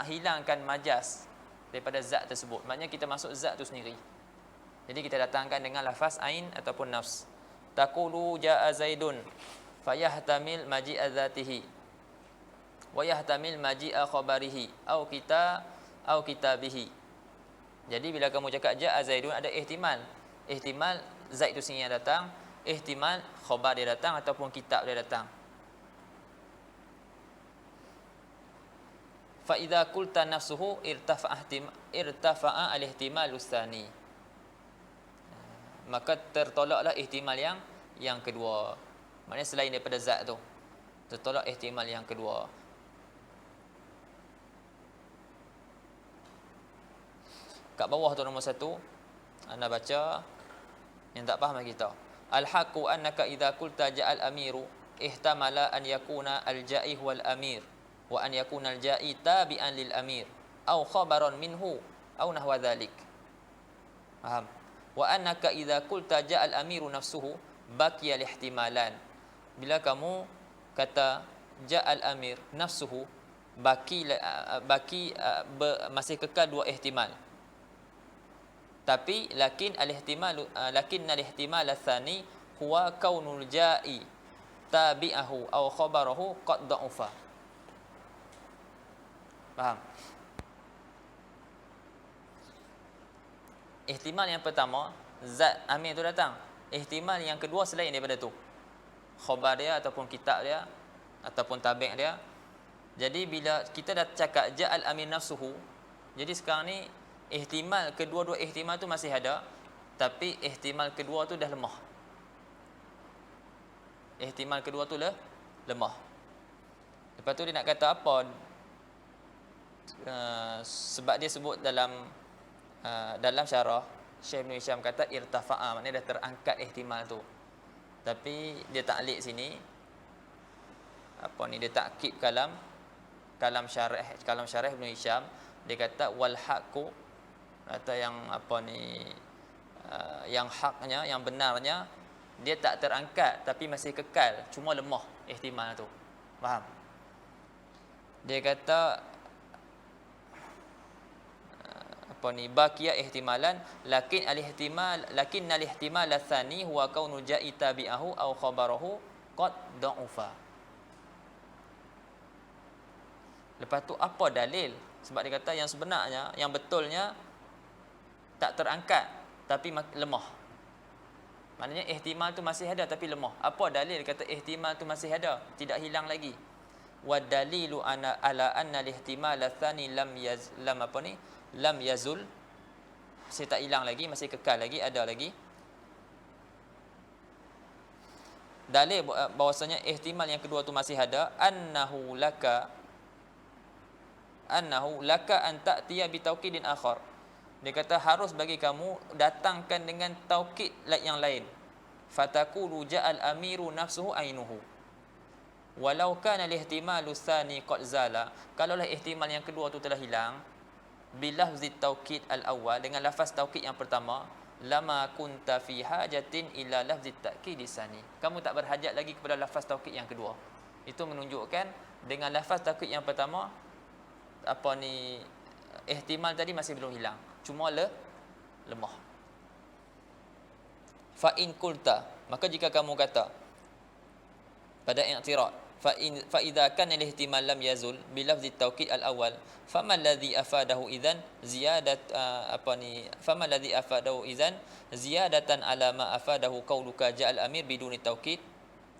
hilangkan majaz daripada zat tersebut. Maknanya kita masuk zat tu sendiri. Jadi kita datangkan dengan lafaz ain ataupun nafs. Taqulu jaa Zaidun fayahtamil maji'a zatihi wa yahtamil maji'a khabarihi au kitabihi. Jadi bila kamu cakap jaa Zaidun, ada ihtimal Zaid tu sendiri yang datang, ihtimal khabar dia datang ataupun kitab dia datang. Fa idza qulta nafsuhu irtafa'a al-ihtimal tsani. Maka tertolaklah ihtimal yang kedua. Maknanya selain daripada zat tu, tertolak ihtimal yang kedua. Kat bawah tu nombor 1, anda baca yang tak faham kita. Al-haqqu annaka idza qulta ja'al amiru ihtamala an yakuna al-ja'i wal amir wa an yakuna al-ja'i tabi'an lil amir aw khabaran minhu aw nahwa dhalik. Faham? Wa annaka idza qulta ja'al amiru nafsuhu baqiya al-ihtimalan. Bila kamu kata ja'al amir nafsuhu, masih kekal dua ihtimal. Tapi lakin al-ihtimal ats-tsani huwa kaunul ja'i tabi'ahu aw khabarahu qad da'ufa. Faham? Ihtimal yang pertama, zat amir tu datang. Ihtimal yang kedua selain daripada tu, khabar dia ataupun kitab dia ataupun tabi' dia. Jadi bila kita dah cakap ja'al amir nafsuhu, jadi sekarang ni ihtimal kedua-dua ihtimal tu masih ada, tapi ihtimal kedua tu dah lemah. Ihtimal kedua tu lemah. Lepas tu dia nak kata apa? Sebab dia sebut dalam syarah, Syekh Ibn Hisham kata irtafa'a, maknanya dah terangkat ihtimal tu. Tapi dia taklid sini, dia takkid kalam syarah Ibn Hisham, dia kata wal haqqu, kata yang haknya, yang benarnya, dia tak terangkat tapi masih kekal, cuma lemah ihtimal tu. Faham? Dia kata apa ni baqiya ihtimalan lakin al ihtimal atsani huwa kaunu ja'i tabi'ahu aw khabarahu qad da'ufa. Lepas tu apa dalil? Sebab dia kata yang sebenarnya, yang betulnya tak terangkat tapi lemah. Maknanya ihtimal tu masih ada tapi lemah. Apa dalil kata ihtimal tu masih ada, tidak hilang lagi? Wa dalilu ala anna al-ihtimal atsani lam yazul, masih tak hilang lagi, masih kekal lagi, ada lagi. Dalil bahwasanya ihtimal yang kedua tu masih ada, annahu laka an ta'tiya bi tauqidin akhar. Dia kata harus bagi kamu datangkan dengan taukid yang lain. Fatakulu ja'al amiru nafsuhu ainuhu. Walau kana al-ihtimalu tsani qad zala. Kalaulah ihtimal yang kedua tu telah hilang, bilafzi taukid al-awwal, dengan lafaz taukid yang pertama, lama kunta fi hajatin ila lafzi ta'kid tsani. Kamu tak berhajat lagi kepada lafaz taukid yang kedua. Itu menunjukkan dengan lafaz taukid yang pertama, apa ni, ihtimal tadi masih belum hilang, cuma lemah. Fa in qulta, maka jika kamu kata pada i'tirad, fa idza kana al-ihtimal lam yazul bi lafzi at-taukid al-awwal, fama alladhi afadahu idzan ziyadatan ala ma afadahu qauluka ja'al amir biduni taukid.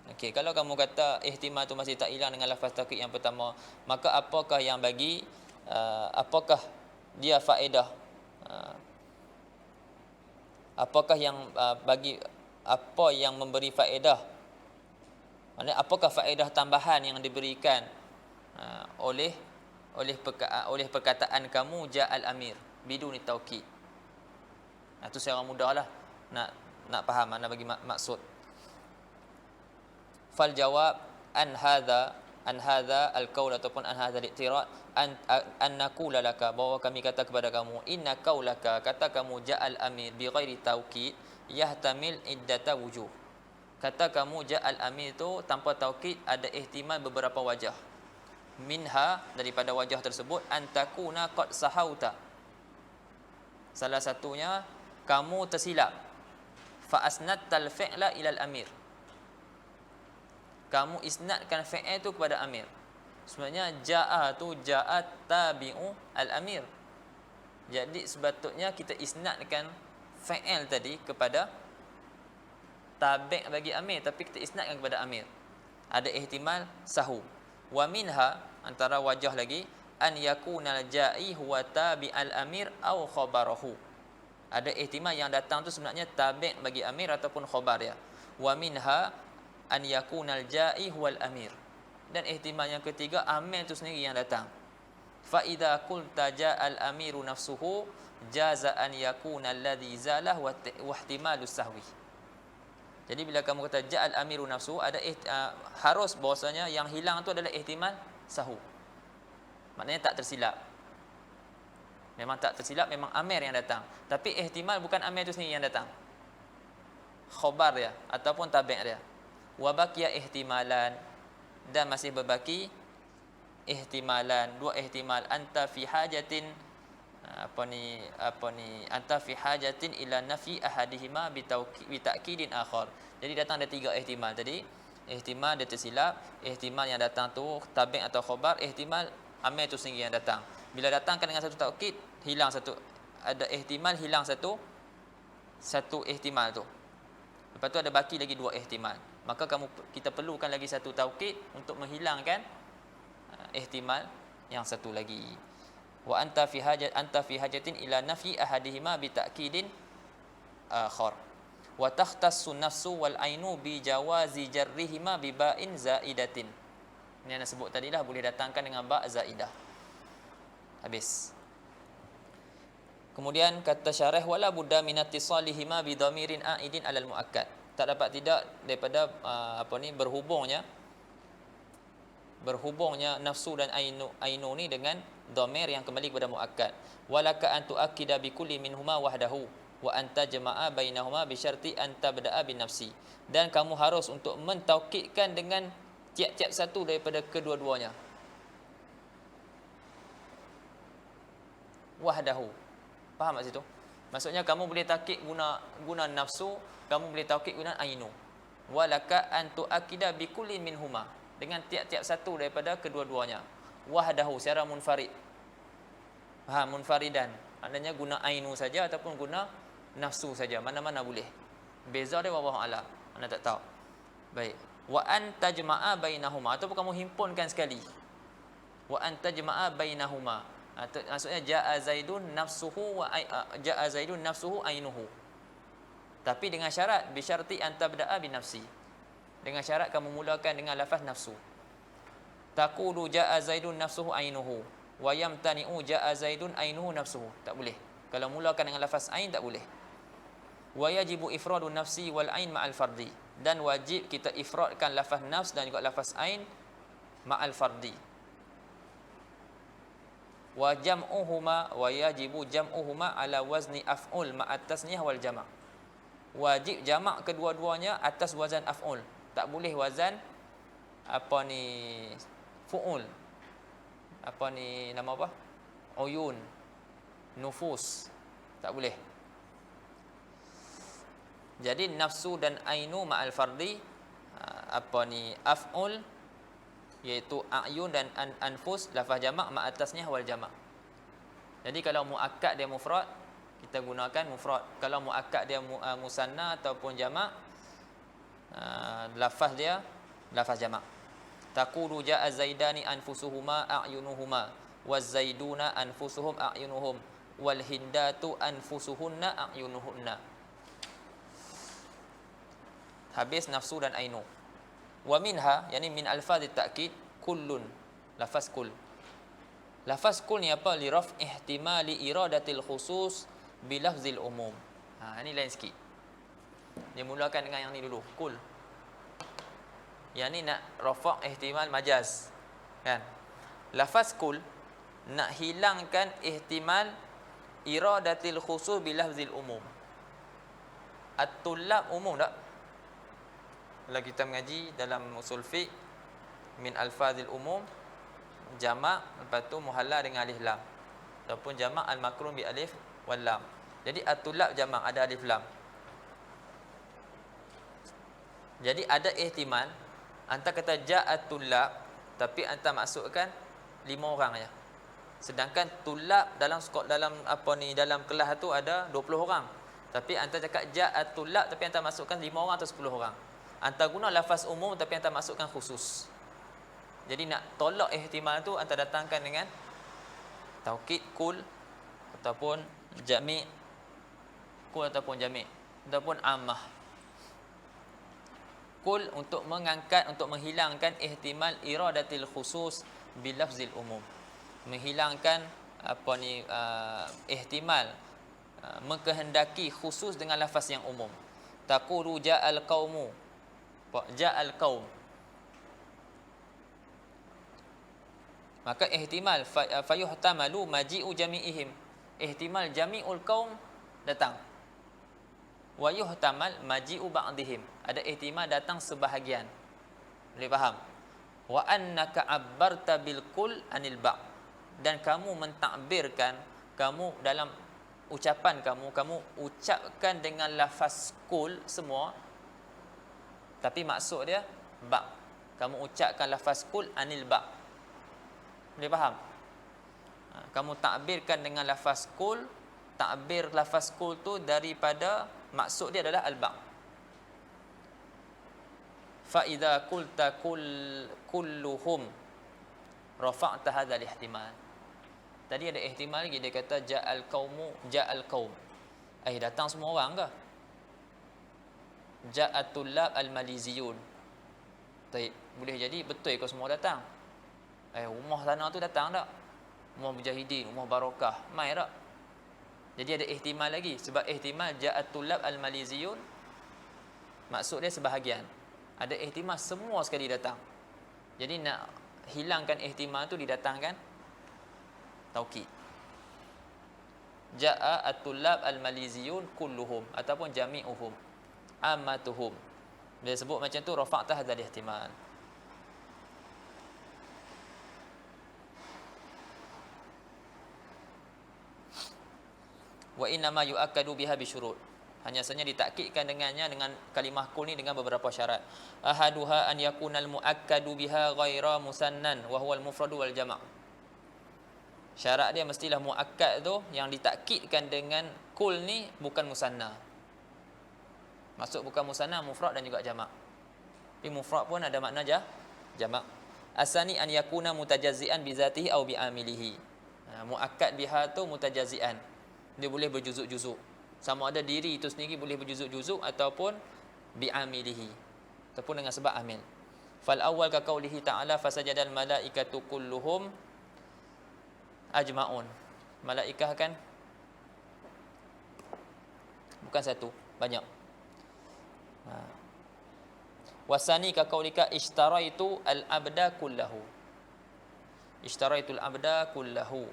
Okey, kalau kamu kata ihtimal tu masih tak hilang dengan lafaz taukid yang pertama, maka apakah yang bagi apakah dia faedah, apakah yang bagi, apa yang memberi faedah, maksudnya apakah faedah tambahan yang diberikan oleh perkataan kamu ja'al amir biduni taukid. Itu secara mudahlah nak faham mana bagi maksud. Fal jawab an hadza al-qaul ataupun an hadza al-i'tirad an naqula laka, bahwa kami kata kepada kamu, inna qaulaka, kata kamu ja'al amir bi ghairi taukid yahtamil iddata wujuh. Kata kamu ja'al amir tu tanpa taukid ada ihtimal beberapa wajah. Minha, daripada wajah tersebut, antakuna qad sahauta, salah satunya kamu tersilap, fa asnadtal fi'la ila al-amir, kamu isnadkan fi'il tu kepada amir. Sebenarnya ja'a tu ja'at tabi'u al-amir. Jadi sepatutnya kita isnadkan fi'il tadi kepada tabi' bagi amir, tapi kita isnadkan kepada amir. Ada ihtimal sahu. Wa minha, antara wajah lagi, an yakuna al-ja'i huwa tabi'al amir aw khabarahu. Ada ihtimal yang datang tu sebenarnya tabi' bagi amir ataupun khabar dia. Wa minha an yakuna al-ja'i huwal amir. Dan ihtimal yang ketiga, amir itu sendiri yang datang. Fa idza qulta ja'al amiru nafsuhu jaza an yakuna alladhi zalah wa ihtimalus sahwi. Jadi bila kamu kata ja'al amiru nafsuhu, ada harus bahwasanya yang hilang itu adalah ihtimal sahu. Maknanya tak tersilap. Memang tak tersilap, memang amir yang datang. Tapi ihtimal bukan amir itu sendiri yang datang, khabar dia ataupun tabi' dia. Wa baqiya ihtimalan, dan masih berbaki ihtimalan, dua ihtimal. Anta fi hajatin anta fi hajatin ila nafi ahadihima bi ta'kidin akhar. Jadi datang ada tiga ihtimal tadi. Ihtimal dia tersilap, ihtimal yang datang tu tabi' atau khabar, ihtimal amir tu sendiri yang datang. Bila datangkan dengan satu taukid, hilang satu, ada ihtimal hilang satu ihtimal tu. Lepas tu ada baki lagi dua ihtimal. Maka kita perlukan lagi satu taukid untuk menghilangkan ihtimal yang satu lagi. Wa anta fi hajatin ila nafi ahadihima bi ta'kidin akhar. Wa takhtassu nafsu wal ainu bi jawazi jarrihima bi ba'in zaidatin. Ini yang sebut tadi lah, boleh datangkan dengan ba' zaidah. Habis. Kemudian kata syarah, wala budda min ittisalihima bi dhamirin a'idin alal muakkad. Tak dapat tidak daripada berhubungnya nafsu dan ainu ni dengan dhamir yang kembali kepada muakkad. Walaka an tuakkida bi kulli minhuma wahdahu wa anta jama'a bainahuma bi syarti an tabda'a bin nafsi. Dan kamu harus untuk mentaukidkan dengan tiap-tiap satu daripada kedua-duanya. Wahdahu, Faham tak situ? Maksudnya kamu boleh taukid guna nafsu, kamu boleh taukid guna ainu. Walaka an tuakida bi kullin minhuma, dengan tiap-tiap satu daripada kedua-duanya. Wahdahu secara munfarid. Faham, munfaridan. Maknanya guna ainu saja ataupun guna nafsu saja, mana-mana boleh. Beza dia wallahu alam. Anda tak tahu. Baik. Wa an tajma'a bainahuma, ataupun kamu himpunkan sekali. Wa an tajma'a bainahuma. Maksudnya ja'a zaidun nafsuhu wa ja'a zaidun nafsuhu ainuhu. Tapi dengan syarat, bi syarti an tabda'a bi nafsi. Dengan syarat kamu mulakan dengan lafaz nafsu. Taqulu ja'a zaidun nafsuhu ainuhu wa yamtani'u ja'a zaidun ainuhu nafsuhu. Tak boleh. Kalau mulakan dengan lafaz ain tak boleh. Wa yajibu ifradun nafsi wal ain ma'al fardi, dan wajib kita ifradkan lafaz nafs dan juga lafaz ain ma'al fardi. Wa jam'uhuma wa yajibu jam'uhuma ala wazni af'ul ma'at tasniyah wal jama'. Wajib jamak kedua-duanya atas wazan af'ul. Tak boleh wazan fu'ul. Nama apa? Uyun, nufus. Tak boleh. Jadi nafsu dan ainu ma'al fardi af'ul, iaitu a'yun dan anfus, lafaz jamak ma atasnya wal jamak. Jadi kalau muakkad dia mufrad, kita gunakan mufrad. Kalau muakkad dia musanna ataupun jamak, lafaz dia lafaz jamak. Taqulu ja'a zaidani anfusuhuma a'yunuhuma waz zaiduna anfusuhum a'yunuhum wal hindatu anfusuhunna a'yunuhunna. Habis nafsu dan ainu. Wa minha, yani min alfazit ta'kid, kullun, lafaz kull. Lafaz kull ni apa? Li raf' ihtimali iradatil khusus bi lafzil umum. Ini lain sikit. Dia mulakan dengan yang ni dulu, kull. Yang ni nak rafa' ihtimal majaz, kan? Lafaz kull nak hilangkan ihtimal iradatil khusus bi lafzil umum. At-tullab umum tak? Kalau kita mengaji dalam usul fiqh, min alfazil umum, jamak, lepas tu muhalla dengan alif lam, ataupun jamak al-makrun bi alif wal lam. Jadi at-tulab jamak ada alif lam. Jadi ada ihtimal anta kata ja'at tulab, tapi anta masukkan 5 orang aja. Sedangkan tulab dalam dalam kelas tu ada 20 orang. Tapi anta cakap ja'at tulab, tapi anta masukkan 5 orang atau 10 orang. Anta guna lafaz umum tapi anta masukkan khusus. Jadi nak tolak ihtimal tu, anta datangkan dengan taukid kul ataupun jami', kul ataupun jami', ataupun ammah. Kul untuk mengangkat, untuk menghilangkan ihtimal iradatil khusus bil lafzil umum. Menghilangkan ihtimal mengkehendaki khusus dengan lafaz yang umum. Taqulu ja'al qaumu, ja'al qaum. Maka ihtimal fayuhtamalu maji'u jami'ihim, ihtimal jami'ul qaum datang. Wa yuhtamal maji'u ba'dihim, ada ihtimal datang sebahagian. Boleh faham? Wa annaka abbarta bil kull anil ba', dan kamu mentakbirkan, kamu dalam ucapan kamu ucapkan dengan lafaz kul semua, tapi maksud dia ba'. Kamu ucapkan lafaz kul anil ba'. Boleh faham? Kamu takbirkan dengan lafaz kul, takbir lafaz kul tu daripada maksud dia adalah al-ba'. Fa idza qulta kulluhum rafa'ta hadzal ihtimal. Tadi ada ihtimal lagi, dia kata ja'al qaumu, ja'al qaum. Datang semua orang ke? Ja'at tullab al-maliziyun. Baik, boleh jadi betul ke semua datang? Rumah sana tu datang tak? Rumah mujahidin, rumah barakah, mai tak? Jadi ada ihtimal lagi, sebab ihtimal ja'at tullab al-maliziyun maksud dia sebahagian. Ada ihtimal semua sekali datang. Jadi nak hilangkan ihtimal tu didatangkan taukid. Ja'a at-tullab al-maliziyun kulluhum ataupun jami'uhum, ammatuhum. Dia sebut macam tu, rafa'ta hadzal ihtimal. Wa inna ma yu'akkadu biha bisyurut. Hanya saja ditakkidkan dengannya dengan kalimah kul ni dengan beberapa syarat. Ahaduha an yakunal muakkadu biha ghaira musannan wa huwal mufradu wal jama'. Syarat dia mestilah muakkad tu yang ditakkidkan dengan kul ni bukan musanna. Maksud bukan musanna, mufrad dan juga jama'. Tapi mufrad pun ada makna jama'. Asani an yakuna mutajazzian bi zatihi au bi amilihi. Muakkad biha tu mutajazzian. Dia boleh berjuzuk-juzuk. Sama ada diri itu sendiri boleh berjuzuk-juzuk ataupun bi'amilihi, ataupun dengan sebab amil. Fal awal ka qaulihi ta'ala fasajadal malaikatu kulluhum ajma'un. Malaikah kan bukan satu, banyak. Wasani ka qaulika ishtaraitu al-abda kullahu. Ishtaraitu al-abda kullahu.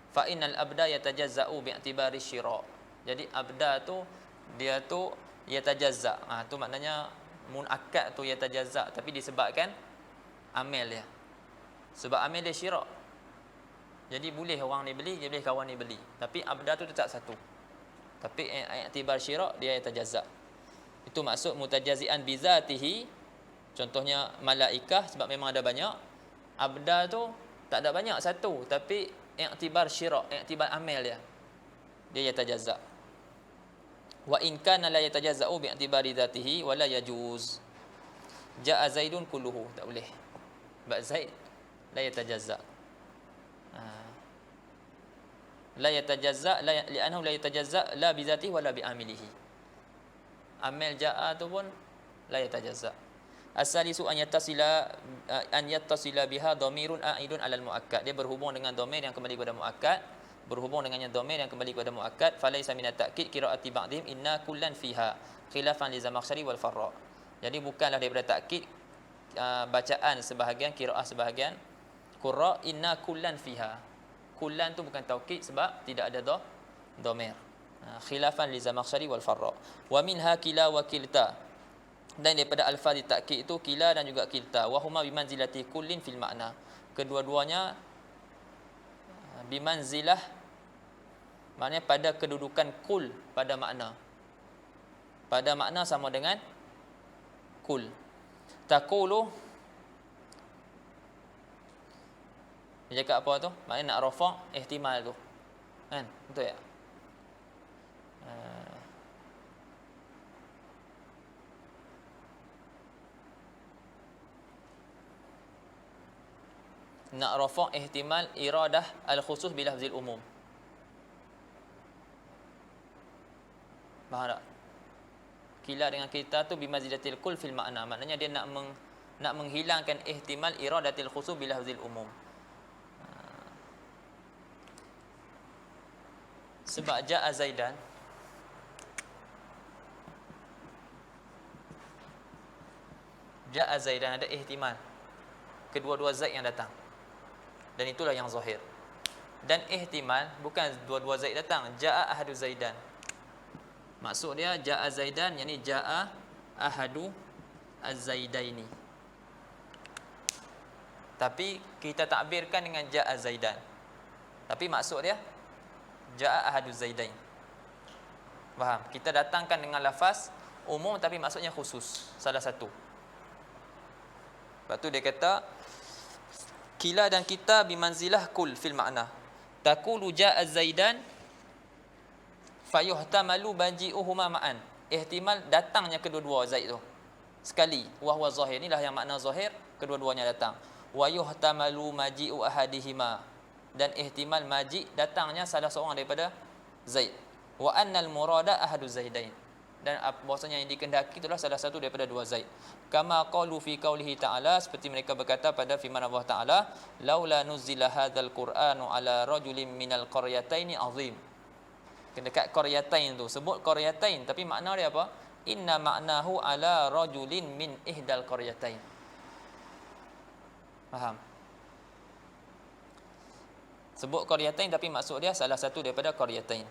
Fa innal abda yatajazza'u bi'tibari syira'. Jadi abda tu dia tu yatajazza. Tu maknanya munakkad tu yatajazza, tapi disebabkan amil dia. Sebab amil dia syira'. Jadi boleh orang ni beli, dia boleh kawan ni beli. Tapi abda tu tetap satu. Tapi i'tibar syira' dia yatajazza. Itu maksud mutajazzian bi zatihi. Contohnya malaikah sebab memang ada banyak. Abda tu tak ada banyak, satu, tapi i'tibar syira', i'tibar amil dia. Dia yatajazza. Wa in kana la yatajazza'u bi'tibari dzatihi wa la yajuz. Ja'a Zaidun kulluhu, tak boleh. Sebab Zaid la yatajazza. La yatajazza li'annahu la yatajazza la bi dzatihi wa la bi amilihi. Amil ja'a tu pun la yatajazza. As-salisu an yattasila biha dhamirun a'idun 'alal muakkad. Dia berhubung dengan dhamir yang kembali kepada muakkad. Berhubung dengannya dhamir yang kembali kepada muakkad. Falaysa minat ta'kid qira'ati ba'dihim inna kullan fiha khilafan li Zamakhsyari wal Farra. Jadi bukanlah daripada takkid bacaan sebahagian, qiraah sebahagian qurra inna kullan fiha. Kullan tu bukan taukid sebab tidak ada dhamir. Khilafan li Zamakhsyari wal Farra. Wa minha kila wa kilta. Dan daripada alfaz takkid itu kila dan juga kilta. Wa huma bimanzilati kullin fil makna. Kedua-duanya bimanzilah, maknanya pada kedudukan kul pada makna. Pada makna sama dengan kul. Taqulu, dia cakap apa tu? Maknanya nak rafa' ihtimal tu. Kan? Betul ya? Nak rafa' ihtimal iradah al-khusus bi lafzil umum. Faham tak? Kila dengan kita tu bimazidatil kul fil makna. Maknanya dia nak menghilangkan ihtimal iradatil khusus bi lafzil umum. Sebab ja'a Zaidan, ja'a Zaidan ada ihtimal kedua-dua Zaid yang datang. Dan itulah yang zahir. Dan ihtimal bukan dua-dua Zaid datang, ja'a ahadu Zaidan. Maksud dia ja'a Zaidan, yakni ja'a ahadu az-Zaidaini. Tapi kita takbirkan dengan ja'a Zaidan. Tapi maksud dia ja'a ahadu Zaidain. Faham? Kita datangkan dengan lafaz umum tapi maksudnya khusus, salah satu. Lepas tu dia kata kila dan kita bimanzilah kul fil makna. Taqulu ja'a Zaidan fayuhtamalu baji'uhuma ma'an. Ihtimal datangnya kedua-dua Zaid tu sekali. Wa huwa zahir, inilah yang makna zahir, kedua-duanya datang. Wa yuhtamalu maji'u ahadihima, dan ihtimal maji' datangnya salah seorang daripada Zaid. Wa annal murada ahadu Zaidain, dan bahwasanya yang dikehendaki itulah salah satu daripada dua Zaid. Kama qalu fi qaulihi ta'ala, seperti mereka berkata pada firman Allah Ta'ala, laula nuzila hadzal qur'anu ala rajulin minal qaryataini azim. Dekat qaryatain tu sebut qaryatain, tapi makna dia apa? Inna ma'nahu ala rajulin min ihdal qaryatain. Faham? Sebut qaryatain tapi maksud dia salah satu daripada qaryatain.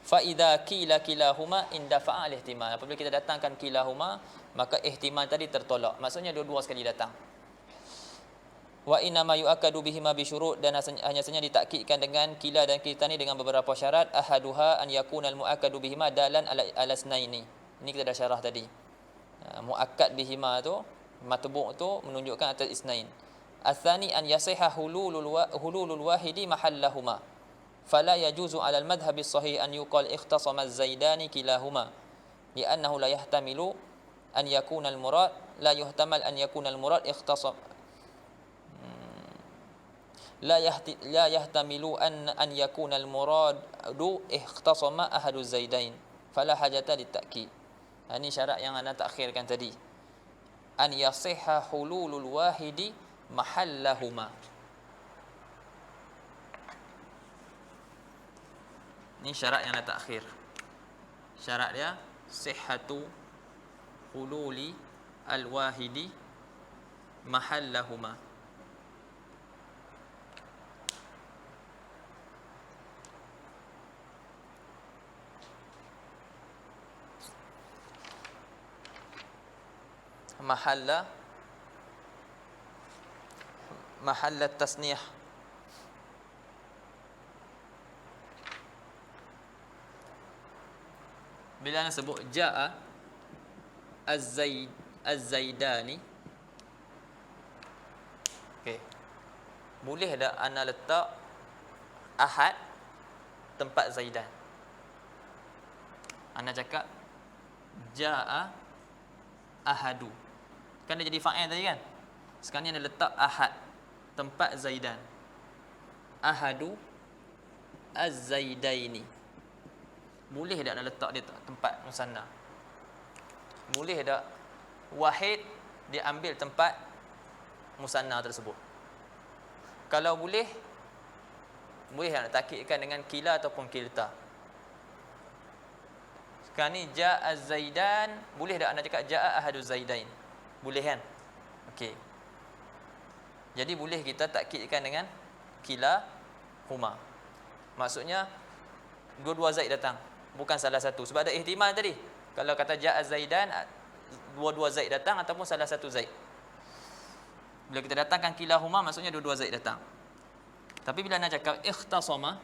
Fa idza qila kilahuma indafa'a al-ihtimal. Apabila kita datangkan kilahuma, maka ihtimal tadi tertolak. Maksudnya dua-dua sekali datang. Wa inna ma yu'akkadu bihima bi syurut, dan hanya saja ditakkidkan dengan kila dan kilta ni dengan beberapa syarat. Ahaduha an yakuna al mu'akkadu bihima dalan ala snaini. Ini kita dah syarah tadi. Muakkad bihima tu, matbu' tu menunjukkan atas isnain. Athani an yasiha hululul wahidi mahallahuma. Fala yajuzu ala al madhhab as-sahih an yuqal ikhtasama az-zaidani kilahuma. Li'annahu la yahtamilu an yakuna al-murad la yuhtamal an yakuna al-murad ikhtasam la yahtamilu an yakuna al-muradu ikhtasama ahadu zaidain fala hajata litakid. Ini syarat yang anda takhirkan tadi. An yasihha hululul wahidi mahallahuma. Ini syarat yang anda takhir. Syarat dia sihhatu hululi al-wahidi mahallahuma. محل التصنيع. Bila anda sebut jaa az-zaidani, okey, boleh tak anda letak ahad tempat zaidan? Anda cakap jaa ahadu, kan dia jadi fa'il tadi kan. Sekarang ni anda letak ahad tempat zaidan. Ahadu az-zaidaini. Boleh tak nak letak dia tempat musanna? Boleh tak wahid diambil tempat musanna tersebut? Kalau boleh, boleh tak nak takkidkan dengan kila ataupun kilta? Sekarang ni ja'a zaidan, boleh tak anda cakap ja'a ahadu zaidain? Boleh kan? Okey. Jadi boleh kita takkidkan dengan kila huma. Maksudnya dua-dua zaid datang, bukan salah satu. Sebab ada ihtimal tadi. Kalau kata ja'a zaidan, dua-dua zaid datang ataupun salah satu zaid. Bila kita datangkan kila huma, maksudnya dua-dua zaid datang. Tapi bila anda cakap ikhtasama,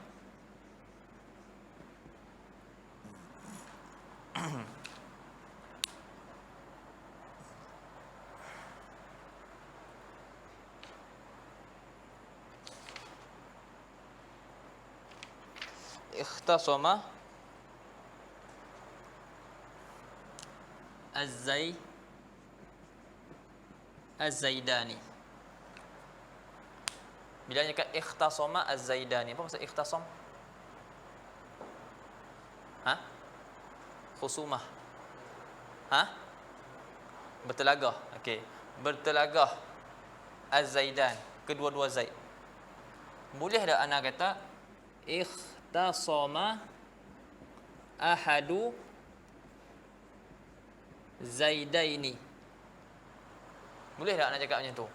ikhtasama az-zaidani. Bila cakap ikhtasama az-zaidani, apa maksud ikhtasam? Khusumah. Bertelagah. Okey. Bertelagah az-zaidan, kedua-dua zaid. Boleh tak anda kata ikhtasama ahadu zaidaini? Boleh tak nak cakap macam tu?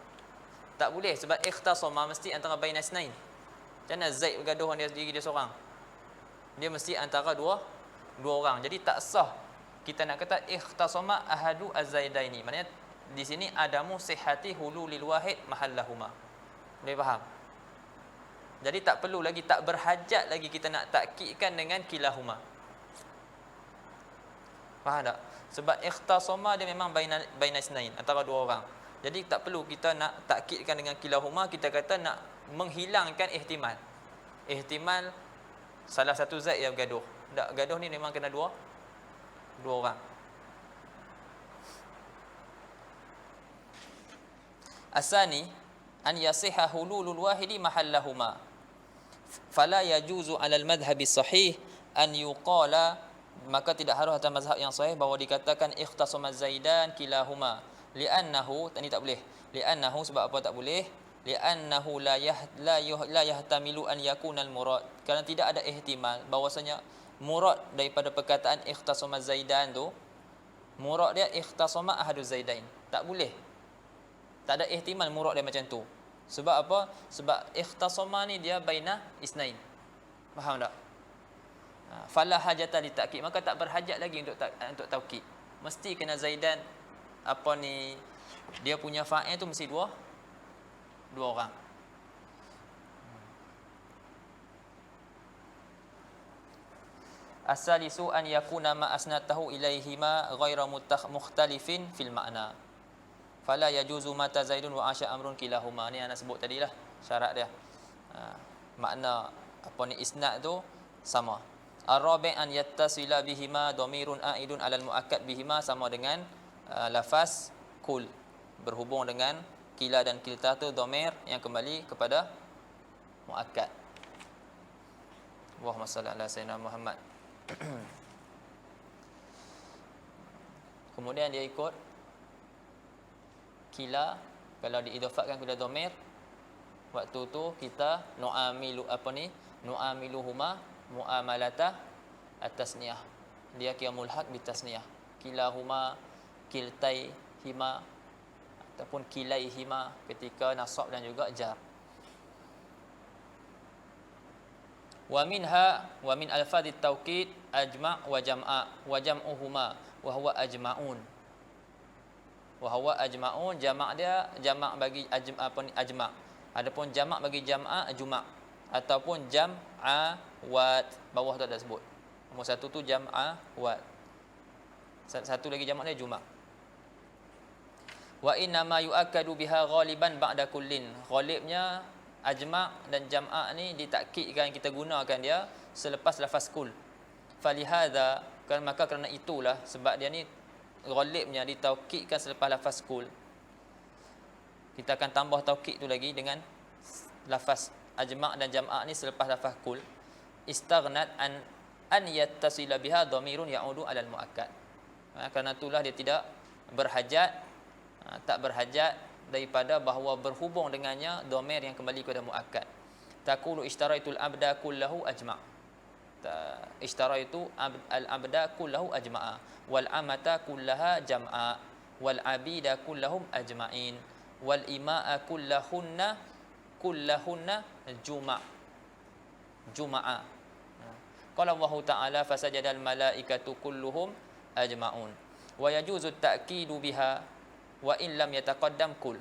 Tak boleh, sebab ikhtasama mesti antara baina isnain. Macam mana zaid bergaduh dengan dia seorang? Dia mesti antara dua orang. Jadi tak sah kita nak kata ikhtasama ahadu az-zaidaini. Maknanya di sini adamu sihhati hululil wahid mahallahuma. Boleh faham? Jadi tak perlu lagi, tak berhajat lagi kita nak takkidkan dengan kilahuma. Faham tak? Sebab ikhtasama dia memang baina isnain, antara dua orang. Jadi tak perlu kita nak takkidkan dengan kilahuma. Kita kata nak menghilangkan ihtimal. Ihtimal salah satu zaid yang bergaduh. Tak, gaduh ni memang kena dua orang. Asani an yasiha hululul wahidi mahallahuma. Fala yajuzu 'ala al-madhhab as-sahih an yuqala, maka tidak harus atas mazhab yang sahih bahawa dikatakan ikhtasama zaidan kilahuma. Li'annahu, ini tak boleh. Li'annahu, sebab apa tak boleh? Li'annahu la yahtamilu an yakuna al-murad. Kerana tidak ada ihtimal bahwasanya murad daripada perkataan ikhtasama zaidan tu, murad dia ikhtasama ahadu zaidain. Tak boleh. Tak ada ihtimal murad dia macam tu. Sebab apa? Sebab ikhtasama ni dia baina isnain. Faham tak? Fala hajata li ta'kid, maka tak berhajat lagi untuk taukid. Mesti kena zaidan, apa ni, dia punya fa'il tu mesti dua dua orang. As-salisu an yakuna ma asnatahu ilaihima ghaira mukhtalifin fil ma'na. Fala yajuzu mata Zaidun wa Asya amrun kilahuma. Ni anak sebut tadilah syarat dia. Makna apa ni isnad tu sama. Ar-rabi' an yattasila bihima dhamirun a'idun 'alal muakkad bihima, sama dengan lafaz kul, berhubung dengan kila dan kilta tu dhamir yang kembali kepada muakkad. Allahumma salli ala sayyidina Muhammad. Kemudian dia ikut kila, kalau diidafatkan kepada dhamir, waktu tu kita nu'amiluhuma muamalata at-tasniyah. Dia kira mulhaq bi tasniyah. Kilahuma, kiltaihima ataupun kilaihima ketika nasab dan juga jar. Wa min alfadhit taukid ajma' wa jam'a wa jam'uhuma wa huwa ajma'un. Wa huwa ajma'un, jamak dia jamak bagi ajma'. Adapun jamak bagi jam'a juma' ataupun jam'a wat, bawah tu ada sebut. Nombor satu tu jam'a wat. Satu lagi jamak dia juma'. Wa inna ma yu'akkadu biha ghaliban ba'da kullin. Ghalibnya ajma' dan jam'a ni ditakkidkan, kita gunakan dia selepas lafaz kul. Falihadza, maka kerana itulah sebab dia ni ghalibnya ditaukidkan selepas lafaz kul. Kita akan tambah taukid tu lagi dengan lafaz ajma' dan jam'a ni selepas lafaz kul. Istaghnat an yattasila biha dhamirun ya'udu 'alal muakkad. Kerana itulah dia tidak berhajat, tak berhajat daripada bahawa berhubung dengannya dhamir yang kembali kepada muakkad. Taqulu ishtaraitul abda kullahu ajma'. Ishtaraitu al-abda kullahu ajma'a wal amata kullaha jam'a wal abida kullahum ajma'in wal ima'a kullahunna juma'a. Qala Allah Ta'ala fasajadal malaikatu kulluhum ajma'un wa yajuzu at-ta'kidu biha wa in lam yataqaddam kul.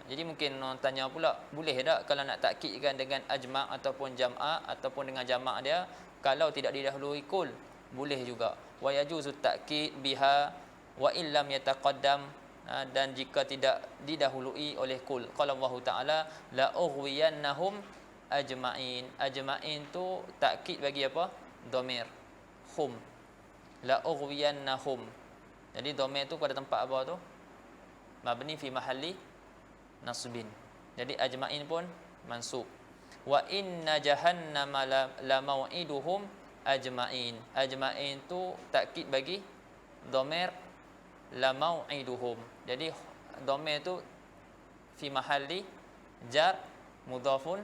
Jadi mungkin orang tanya pula, boleh tak kalau nak takkidkan dengan ajma' ataupun jam'a ataupun dengan jamak dia kalau tidak didahului kul? Boleh juga. Wa yajuzu takkid biha wa in lam yataqaddam, dan jika tidak didahului oleh kul. Qala Allah Ta'ala la ughwiyannahum ajma'in. Ajma'in tu takkid bagi apa? Dhamir hum. La ughwiyannahum. Jadi dhamir tu pada tempat apa tu? Mabni fi mahalli nasbin. Jadi ajma'in pun mansub. Wa inna jahannama la mau'iduhum ajma'in. Ajma'in tu takkid bagi dhamir la mau'iduhum. Jadi dhamir tu fi mahalli jar mudhafun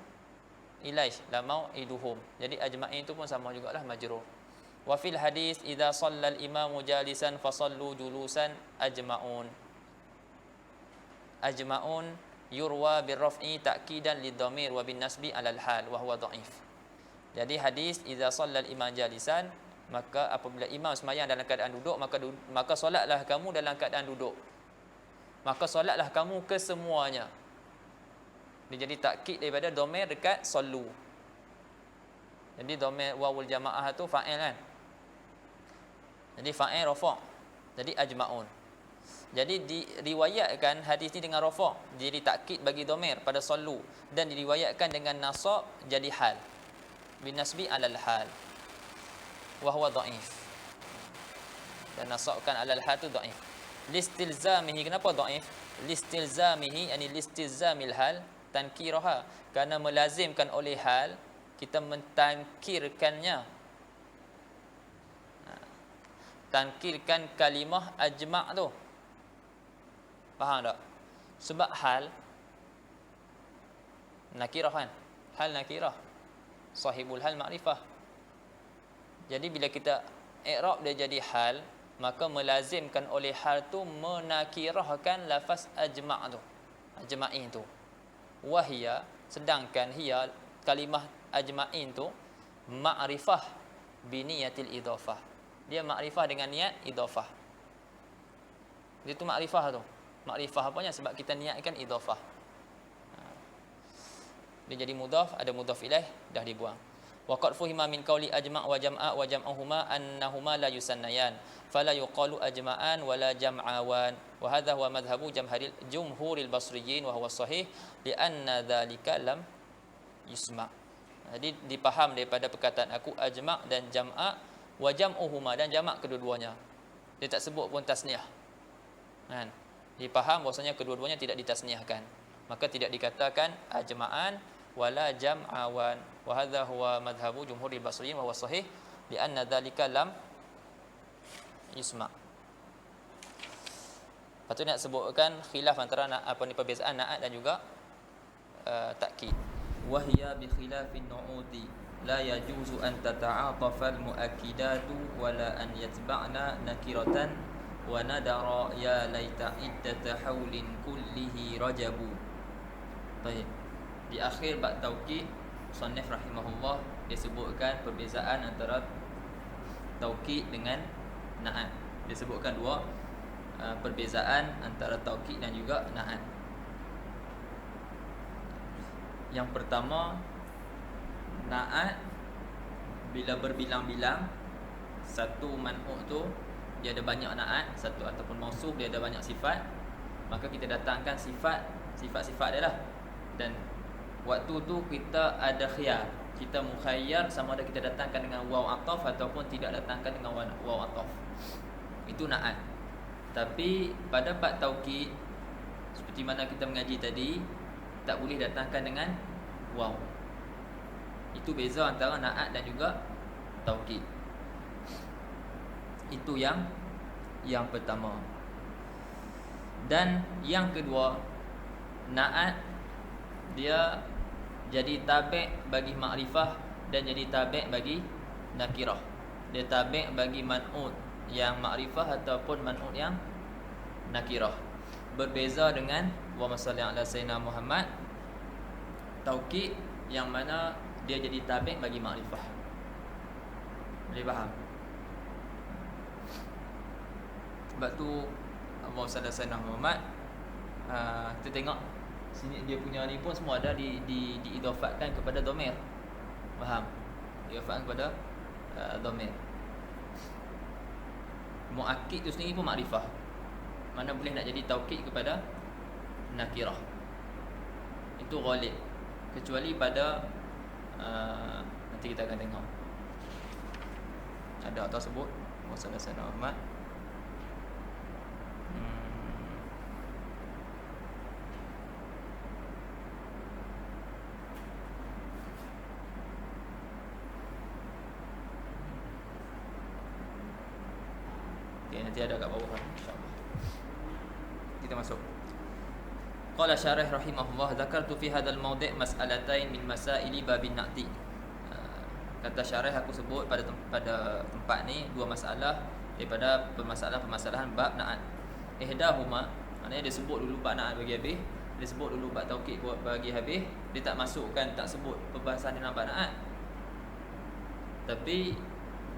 ilaih, la mau'iduhum. Jadi ajma'in tu pun sama jugalah majrur. Wa fil hadis idza shallal imamu jalisan fasallu julusan ajma'un. Ajma'un yurwa birraf'i ta'kidan lidhamir wa bin nasbi 'alal hal wa huwa dha'if. Jadi hadis idza shallal imam jalisan, maka apabila imam sembahyang dalam keadaan duduk, maka solatlah kamu dalam keadaan duduk. Maka solatlah kamu kesemuanya. Dia jadi takkid daripada dhamir dekat sallu. Jadi dhamir wawul jamaah tu fa'il kan. Jadi fa'il rafa'. Jadi ajma'un. Jadi diriwayatkan hadis ni dengan rafa', jadi takkid bagi dhamir pada sallu, dan diriwayatkan dengan nasab jadi hal. Bin nasbi 'alal hal. Wa huwa dha'if. Dan nasabkan 'alal hal tu dha'if. Listilzamihi, kenapa dha'if? Listilzamihi yani listilzamil hal tankiraha, kerana melazimkan oleh hal kita mentankirkannya. Tankirkan kalimah ajma' tu. Faham tak? Sebab hal nakirah kan? Hal nakirah. Sahibul hal ma'rifah. Jadi bila kita i'rab dia jadi hal, maka melazimkan oleh hal tu menakirahkan lafaz ajma' tu. Ajma'in tu. Wahia, sedangkan hiya kalimah ajma'in tu ma'rifah biniyatil idhafah. Dia ma'rifah dengan niat idhafah. Dia tu ma'rifah tu. Makrifah apanya? Sebab kita niatkan idhafah. dia jadi mudhaf, ada mudhaf ilaih, dah dibuang. Wa qad fuhima min qauli ajma' wa jam'a wa jam'uhuma annahuma la yusannayan fala yuqalu ajma'an wala jam'awan wa hadha huwa madhhabu jumhuril basriyin wa huwa sahih li anna dhalika lam yusma'. Jadi dipaham daripada perkataan aku ajma' dan jam'a wa jam'uhuma, dan jamak kedua-duanya. Dia tak sebut pun tasniah. Kan? Dipaham bahwasanya kedua-duanya tidak ditasniahkan. Maka tidak dikatakan ajma'an wala jam'awan. Wa hadha huwa madhhabu jumhuril basriyin wa huwa sahih li anna dhalika lam yusma'. Lepas tu nak sebutkan khilaf antara apa ni perbezaan na'at dan juga takkid. Wa hiya bi khilafin nu'udi la yajuzu an tata'atafa al muakkidatu wala an yatba'na nakiratan wa nadara ya laita iddata haulin kullihi rajabu. Baik. Di akhir bab taukid, musannif rahimahullah dia sebutkan perbezaan antara taukid dengan na'at. Dia sebutkan dua perbezaan antara taukid dan juga na'at. Yang pertama, na'at bila berbilang-bilang, satu man'u tu dia ada banyak na'at, satu ataupun mausuf dia ada banyak sifat, maka kita datangkan sifat-sifat dia lah. Dan waktu tu kita ada khiyar, kita mukhayyar sama ada kita datangkan dengan waw ataf ataupun tidak datangkan dengan waw ataf. Itu na'at. Tapi pada bab taukid, seperti mana kita mengaji tadi, tak boleh datangkan dengan waw. Itu beza antara na'at dan juga taukid. Itu yang pertama. Dan yang kedua, na'at dia jadi tabi' bagi ma'rifah dan jadi tabi' bagi nakirah. Dia tabi' bagi man'ut yang ma'rifah ataupun man'ut yang nakirah. Berbeza dengan wa masalli ala sayyidina Muhammad, taukid yang mana dia jadi tabi' bagi ma'rifah. Boleh faham? Sebab tu Allahumma salli ala sayyidina Muhammad, kita tengok sini dia punya ni pun semua ada diidafatkan kepada dhamir. Faham? Diidafatkan kepada dhamir. Muakkid tu sendiri pun makrifah. Mana boleh nak jadi taukid kepada nakirah. Itu ghalib. Kecuali pada nanti kita akan tengok. Ada atau sebut masalah sana Ahmad. Nanti ada kat bawah insya-Allah. Kita masuk. Qala syarih rahimahullah, dzakartu fi hadzal mawdi' mas'alatain min masaili babin na'ti. Kata syarih, aku sebut pada tempat ni dua masalah daripada permasalahan bab na'at. Ihdahuma, maknanya dia sebut dulu bab na'at bagi habis, dia sebut dulu bab taukid bagi habis, dia tak masukkan, tak sebut perbahasan dalam bab na'at. Tapi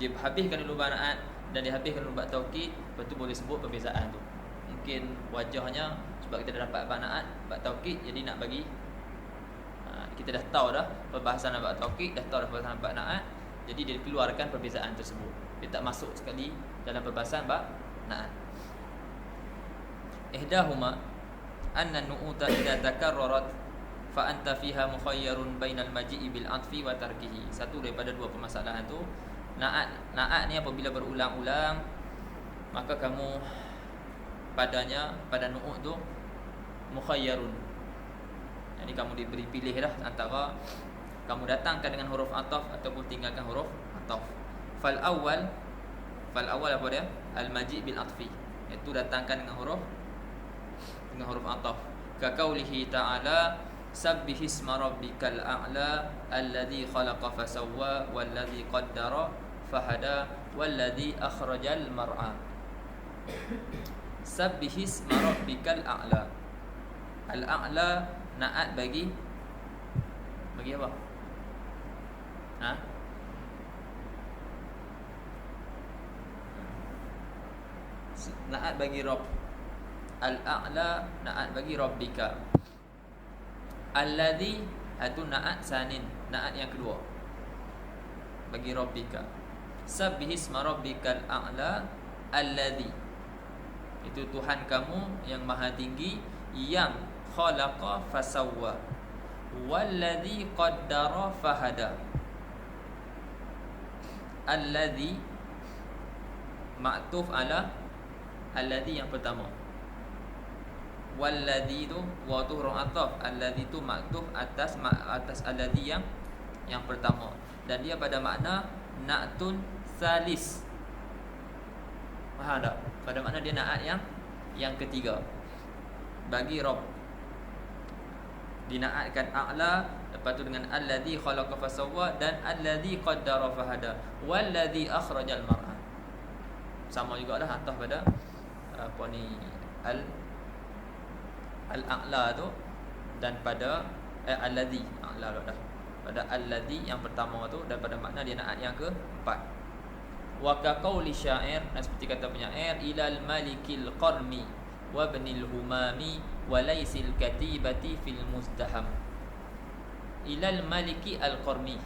dia habiskan dulu bab na'at dan dihabiskan dulu bab taukid, lepas tu boleh sebut perbezaan tu. Mungkin wajahnya sebab kita dah dapat bab na'at, bab taukid, jadi nak bagi kita dah tahu dah perbahasan bab taukid, dah tahu dah perbahasan bab na'at, jadi dia keluarkan perbezaan tersebut. Dia tak masuk sekali dalam perbahasan bab na'at. Ihdahuma anna nu'uta idza takarrarat fa anta fiha mukhayyarun bainal maji'i bil 'atfi wa tarkihi. Satu daripada dua permasalahan tu, Na'at ni apabila berulang-ulang, maka kamu pada nu'ud tu mukhayyarun. Jadi kamu diberi pilih dah antara kamu datangkan dengan huruf ataf ataupun tinggalkan huruf ataf. Fal awal apa dia? Al maji' bil atfi. Itu datangkan dengan huruf ataf. Ka qaulihi ta'ala sabbih isma rabbikal a'la alladzi khalaqa fasawwa walladzi qaddara fahada walladzi akhrajal mar'a. Sabbih isma rabbikal a'la. Al-a'la na'at bagi apa? Na'at bagi Rabb. Al-a'la na'at bagi Rabbika. Alladzi Itu na'at sanin, na'at yang kedua bagi rabbika. Sabbihisma rabbikal a'la alladhi, itu Tuhan kamu yang maha tinggi, yang khalaqa fasawwa, walladhi qaddara fahada. Alladhi ma'tuf ala alladhi yang pertama, walladhi tu wa tu huruf ataf, alladhi tu ma'tuf atas alladhi yang pertama, dan dia pada makna na'tun salis. Faham tak? Pada makna dia na'at yang ketiga bagi Rabb. Dinaatkan a'la, lepas tu dengan alladhi khalaqa fasawwa dan alladhi qaddara fahada, walladhi akhrajal mar'a. Sama jugalah ataf pada apa ni al-a'la tu, dan pada alladhi a'la dah, pada alladhi yang pertama tu, dan pada makna dia na'at yang keempat. Wa ka qauli syair, dan seperti kata penyair, ilal malikil qarmi wa ibnil humami wa laysil katibati fil muzdaham. Ilal maliki al-qarmi,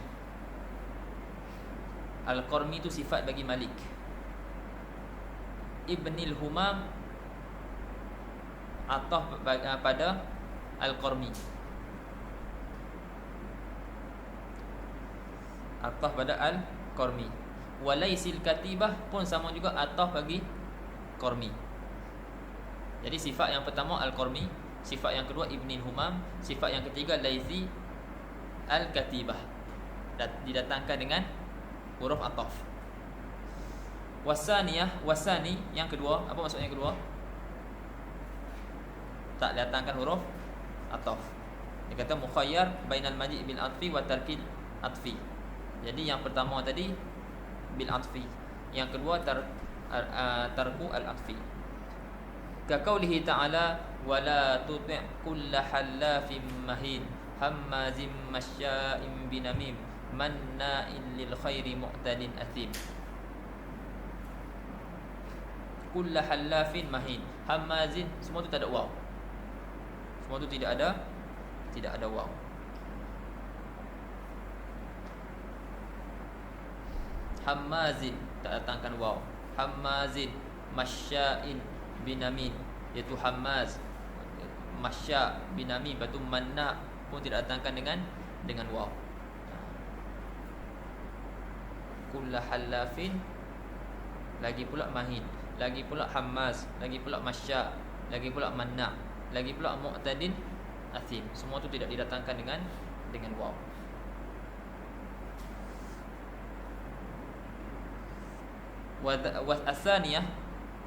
al-qarmi itu sifat bagi malik. Ibnil humam ataf pada al-qarmi, ataf pada al-qarmi. Walaisil katibah pun sama juga ataf bagi qarmi. Jadi sifat yang pertama al-qarmi, sifat yang kedua ibnil humam, sifat yang ketiga laisi al-katibah, didatangkan dengan huruf ataf. Wasaniyah, wasani yang kedua, apa maksudnya yang kedua? Tak datangkan huruf ataf. Dia kata mukhayyar bainal maji' bil atfi wa tarkil atfi. Jadi yang pertama tadi bil atfi, yang kedua tarku al atfi. Ka qaulihi ta'ala wala tuti' kulla halafin mahin hammazim masya'in binamim manna'in lil khairi mu'tadin athim. Kulla halafin mahin, hammazin, semua tu tak ada waw, semua tu tidak ada waw. Hammazin tak datangkan waw, hammazin, masya'in binamin, iaitu hammaz, masya' binamin, lepas tu manna pun tidak datangkan dengan waw. Kulla halafin, lagi pula mahin, lagi pula hammaz, lagi pula masya', lagi pula manna', lagi pula mu'tadin athim, semua tu tidak didatangkan dengan waw. Wa as-saniyah,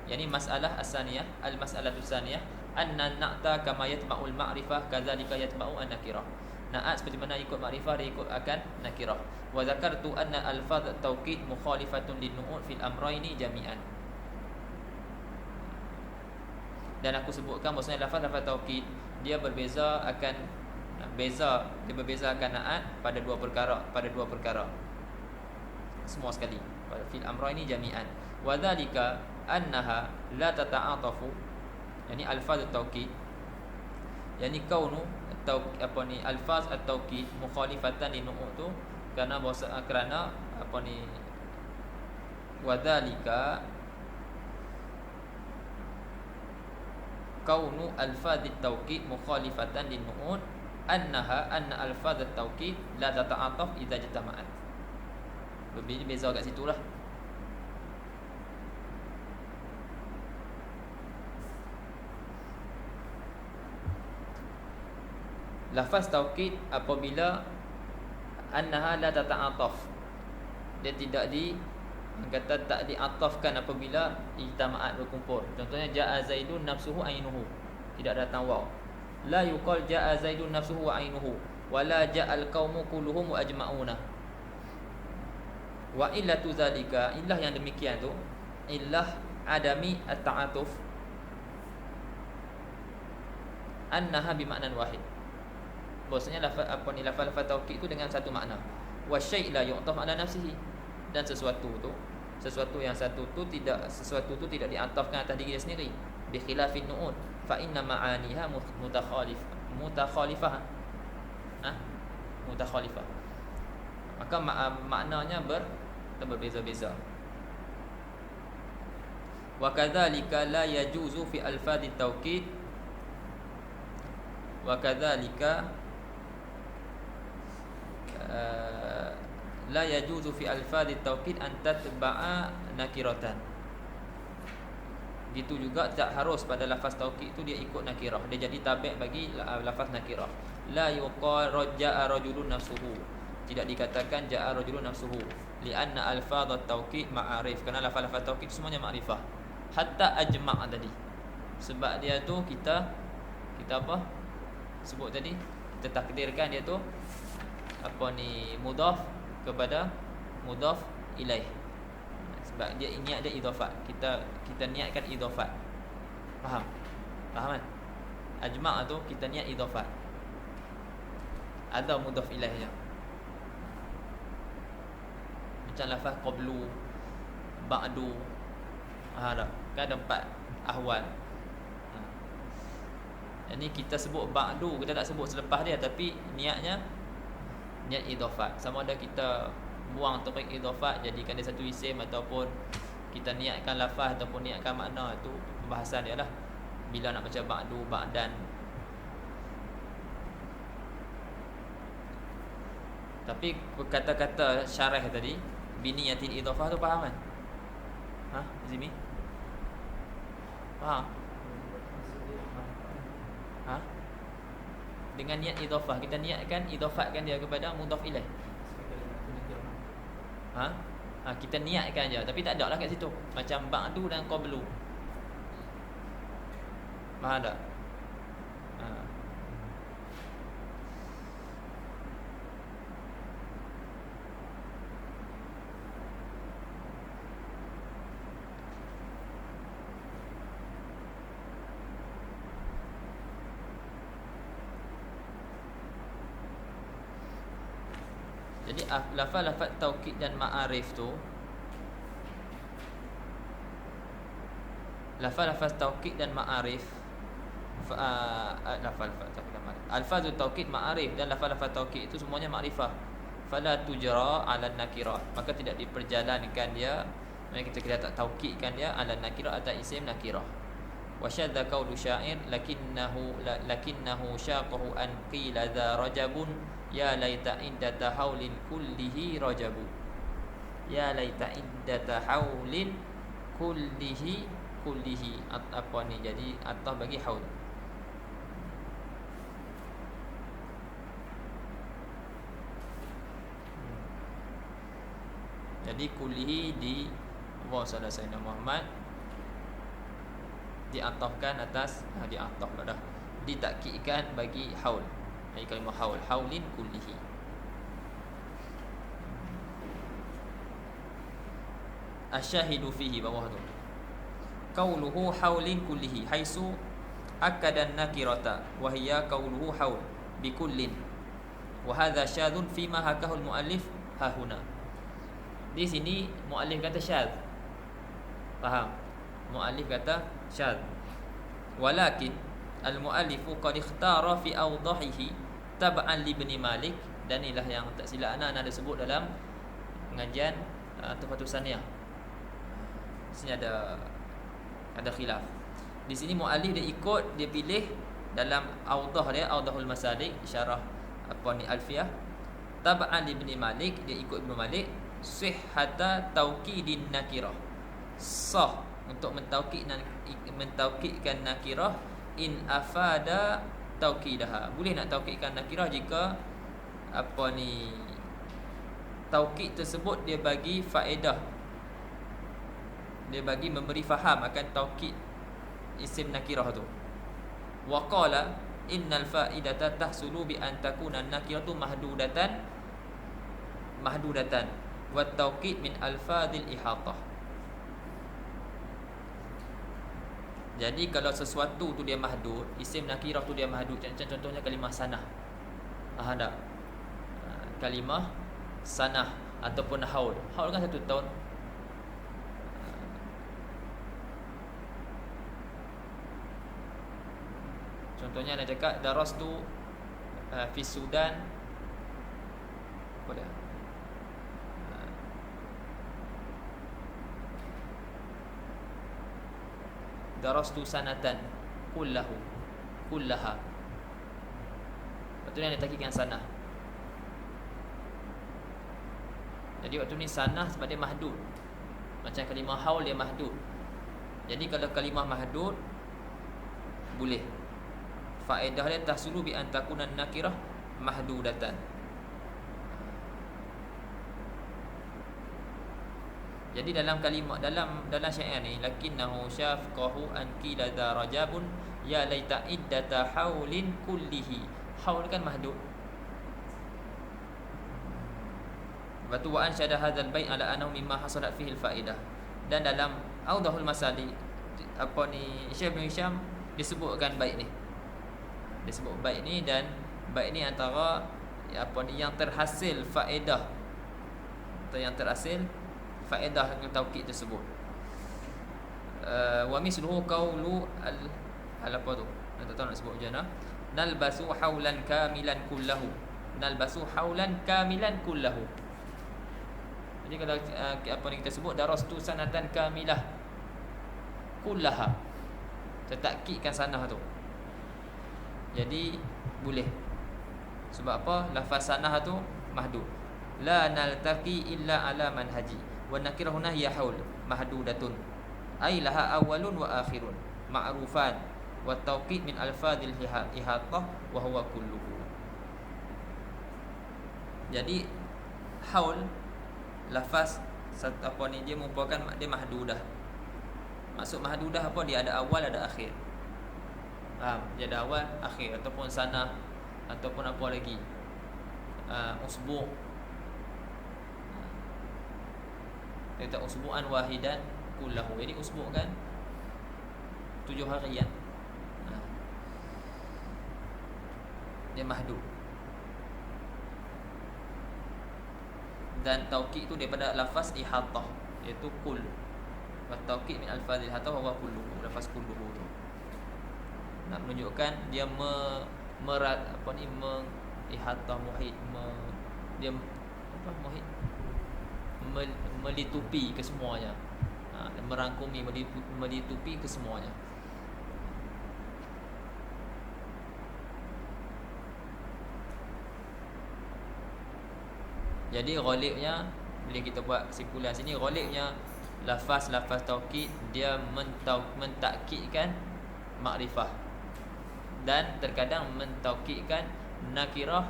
yani masalah as-saniyah, al-mas'alatu as-saniyah, anna na'ta kama yatba'ul ma'rifah kadzalika yatba'u an-nakirah. Na'at seperti mana ikut ma'rifah dia ikut akan nakirah. Wa zakartu anna al-fadh at-tawkid mukhalifatun lin-nu'ut fil amrayni jami'an. Dan aku sebutkan bahawasanya lafaz-lafaz taukid dia berbeza akan na'at pada dua perkara semua sekali, pada fil amrayni jami'an. Wa dzalika annaha la tata'atafu, yani alfaz at-taukid, yani kaunu alfaz at-taukid mukhalifatan lin-nu'ut tu kerana apa ni, wa dzalika kaunu alfaz at-taukid mukhalifatan lin-nu'ut anna alfaz at-taukid la tata'ataf idza jatama'at. Berbeza kat situ lah. Lafaz taukid apabila annaha la tata'ataf, dia tidak kata tak diatafkan apabila ijtama'at berkumpul. Contohnya ja'a zaidun nafsuhu ainuhu, tidak datang waw. La yuqal ja'a zaidun nafsuhu wa ainuhu, wala ja'al qaumu kulluhum wa ajma'una. Wa illatu zalika, illah yang demikian tu, illah adami at-ta'atuf, annaha bimaknan wahid. Bahasanya lafaz taukid itu dengan satu makna. Wa syai' la yu'taf ala nafsihi, dan sesuatu yang satu tu tidak diatafkan atas diri dia sendiri. Bi khilafin nu'ud fa inna ma'aniha mutakhalifah. mutakhalifah. Maka maknanya berbeza-beza. Wa kadzalika la yajuzu fi alfadhi taukid, wa kadzalika la yajuzu fi alfadhi taukid an tatba'a nakiratan. Gitu juga tak harus pada lafaz taukid itu dia ikut nakirah, dia jadi tabi' bagi lafaz nakirah. La yuqal raja'a rajulun nafsuhu, tidak dikatakan ja'a rajulun nafsuhu, lianna alfadhat taukid ma'arif, kerana lafaz-lafaz taukid semuanya ma'rifah. Hatta ajma' tadi, sebab dia tu kita apa sebut tadi, kita takdirkan dia tu mudhaf kepada mudhaf ilaih. Sebab dia niat dia idhafat, kita niatkan idhafat. Faham kan? Ajma' tu kita niat idhafat, ada mudhaf ilaihnya. Macam lafaz qablu, ba'du, kan ada 4 ahwal. Ini kita sebut ba'du, kita tak sebut selepas dia, tapi niatnya niat idhafat. Sama ada kita buang topik idhafat, jadikan dia satu isim, ataupun kita niatkan lafaz ataupun niatkan makna, itu pembahasan dia lah. Bila nak baca ba'du, ba'dan. Tapi kata-kata syarah tadi, biniyatil idhafah tu faham kan? Zimi? Faham? Dengan niat idhafah, kita niatkan idhafatkan dia kepada mudhaf ilaih. Kita niatkan je, tapi tak ada lah kat situ. Macam ba'du dan qablu. Faham tak? Jadi lafaz-lafaz taukid dan ma'arif tu, lafaz-lafaz taukid dan ma'arif, lafaz-lafaz taukid dan ma'arif, alfazul taukid, ma'arif dan lafaz-lafaz taukid itu semuanya ma'rifah. Fala tujra 'ala nakirah, maka tidak diperjalankan dia, kita tak taukidkan dia 'ala nakirah atas isim nakirah. Wa syadza qaulu syair lakinnahu syaqahu an qila dza rajabun ya laita iddata haulin kullihi rajabu. Ya laita iddata haulin kullihi apa ni, jadi atah bagi haul. Jadi kullihi di wasala Sayyidina Muhammad diatahkan atas, diatah pula dah, ditakkidkan bagi haul. Jadi kalimah haul, haulin kullihi. Asyahidu fihi, bawah tu qauluhu haulin kullihi haisu akadan nakirata wa hiya qauluhu haul bikullin, wa hadha syadhun fima hakahul muallif hahuna. Di sini muallif kata syadz. Faham? Muallif kata syadz. Walakin al-muallifu qad ikhtara fi awdahihi tab'an li Ibn Malik, dan inilah yang tak silap anak ada sebut dalam pengajian Tuhfatus Saniyah. Di sini ada khilaf. Di sini muallif dia pilih dalam awdah dia, awdahul masalik, syarah Alfiyah, tab'an li Ibn Malik, dia ikut Ibn Malik, sihhata taukidin nakirah, sah untuk mentaukidkan nakirah in afada taukidaha. Boleh nak taukidkan nakirah jika taukid tersebut dia bagi faedah, dia bagi memberi faham akan taukid isim nakirah tu. Wa qala innal faidata tahsulu bi an takuna nakiratu mahdudatan wa taukid min alfadhil ihatah. Jadi kalau sesuatu tu dia mahdud, isim nakirah tu dia mahdud, contohnya kalimah sanah. Tak? Kalimah sanah ataupun haul. Haul kan 1 tahun. Contohnya nak cakap darastu fi Sudan Boleh. Darastu sanatan kullaha. Waktu ni dia takikkan sanah. Jadi waktu ni sanah sebab dia mahdud. Macam kalimah haul dia mahdud. Jadi kalau kalimah mahdud boleh. Faedah dia tahsulu bi an takuna nakirah mahdudatan. Jadi dalam kalimah dalam syair ni, lakinnahu syafqahu an qila dza rajabun ya laita iddata haulin kullihi. Haul kan mahdud. Batu wa ansyada hadzal bait ala annahu mimma hasalat fihi al-faedah. Dan dalam Awdahul Masali Syekh bin Hisham disebutkan bait ni. Disebut bait ni, dan bait ni antara yang terhasil faedah atau yang terhasil faedah taukid tersebut. Wa misluhu qaulu apa tu? Tak tahu nak sebut macam mana. Nalbasu haulan kamilan kullahu. Nalbasu haulan kamilan kullahu. Jadi kalau kita sebut darastu sanatan kamilah kullaha, tertakkidkan sanah tu. Jadi boleh. Sebab apa? Lafaz sanah tu mahdud. La naltaqi illa ala manhaji. Wa nakirah huna hiya haul mahdudatun. Ai laha awwalun wa akhirun ma'rufan wa tawqid min alfadhil ihatah wa huwa kulluhu. Jadi haul lafaz dia merupakan dia mahdudah. Maksud mahdudah apa? Dia ada awal, ada akhir. Dia ada awal, akhir, ataupun sanah, ataupun apa lagi, usbu'. Dia kata usbu'an wahidan kullahu. Jadi usbu' kan 7 harian. Dia mahdud. Dan taukid itu daripada lafaz ihatah, iaitu kul. Wa taukid min alfazil ihatah wa kulluhu. Lafaz kulluhu tu nak menunjukkan dia ihatah muhit, dia muhit, melitupi kesemuanya. Merangkumi, melitupi kesemuanya. Jadi ghalibnya, bila kita buat kesimpulan sini, ghalibnya lafaz-lafaz taukid dia mentakkidkan makrifah, dan terkadang mentaukidkan nakirah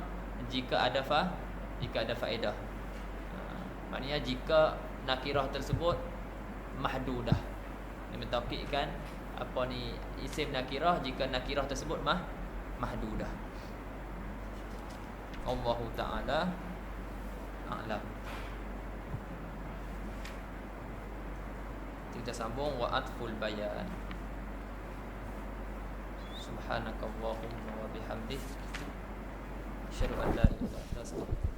jika ada faedah. Maknanya jika nakirah tersebut mahdudah, dia mentaukidkan isim nakirah jika nakirah tersebut mahdudah. Allahu ta'ala a'lam. Kita sambung wa atful bayan. Subhanakallahumma wa bihamdik, asyhadu an la ilaha illa anta, astaghfiruka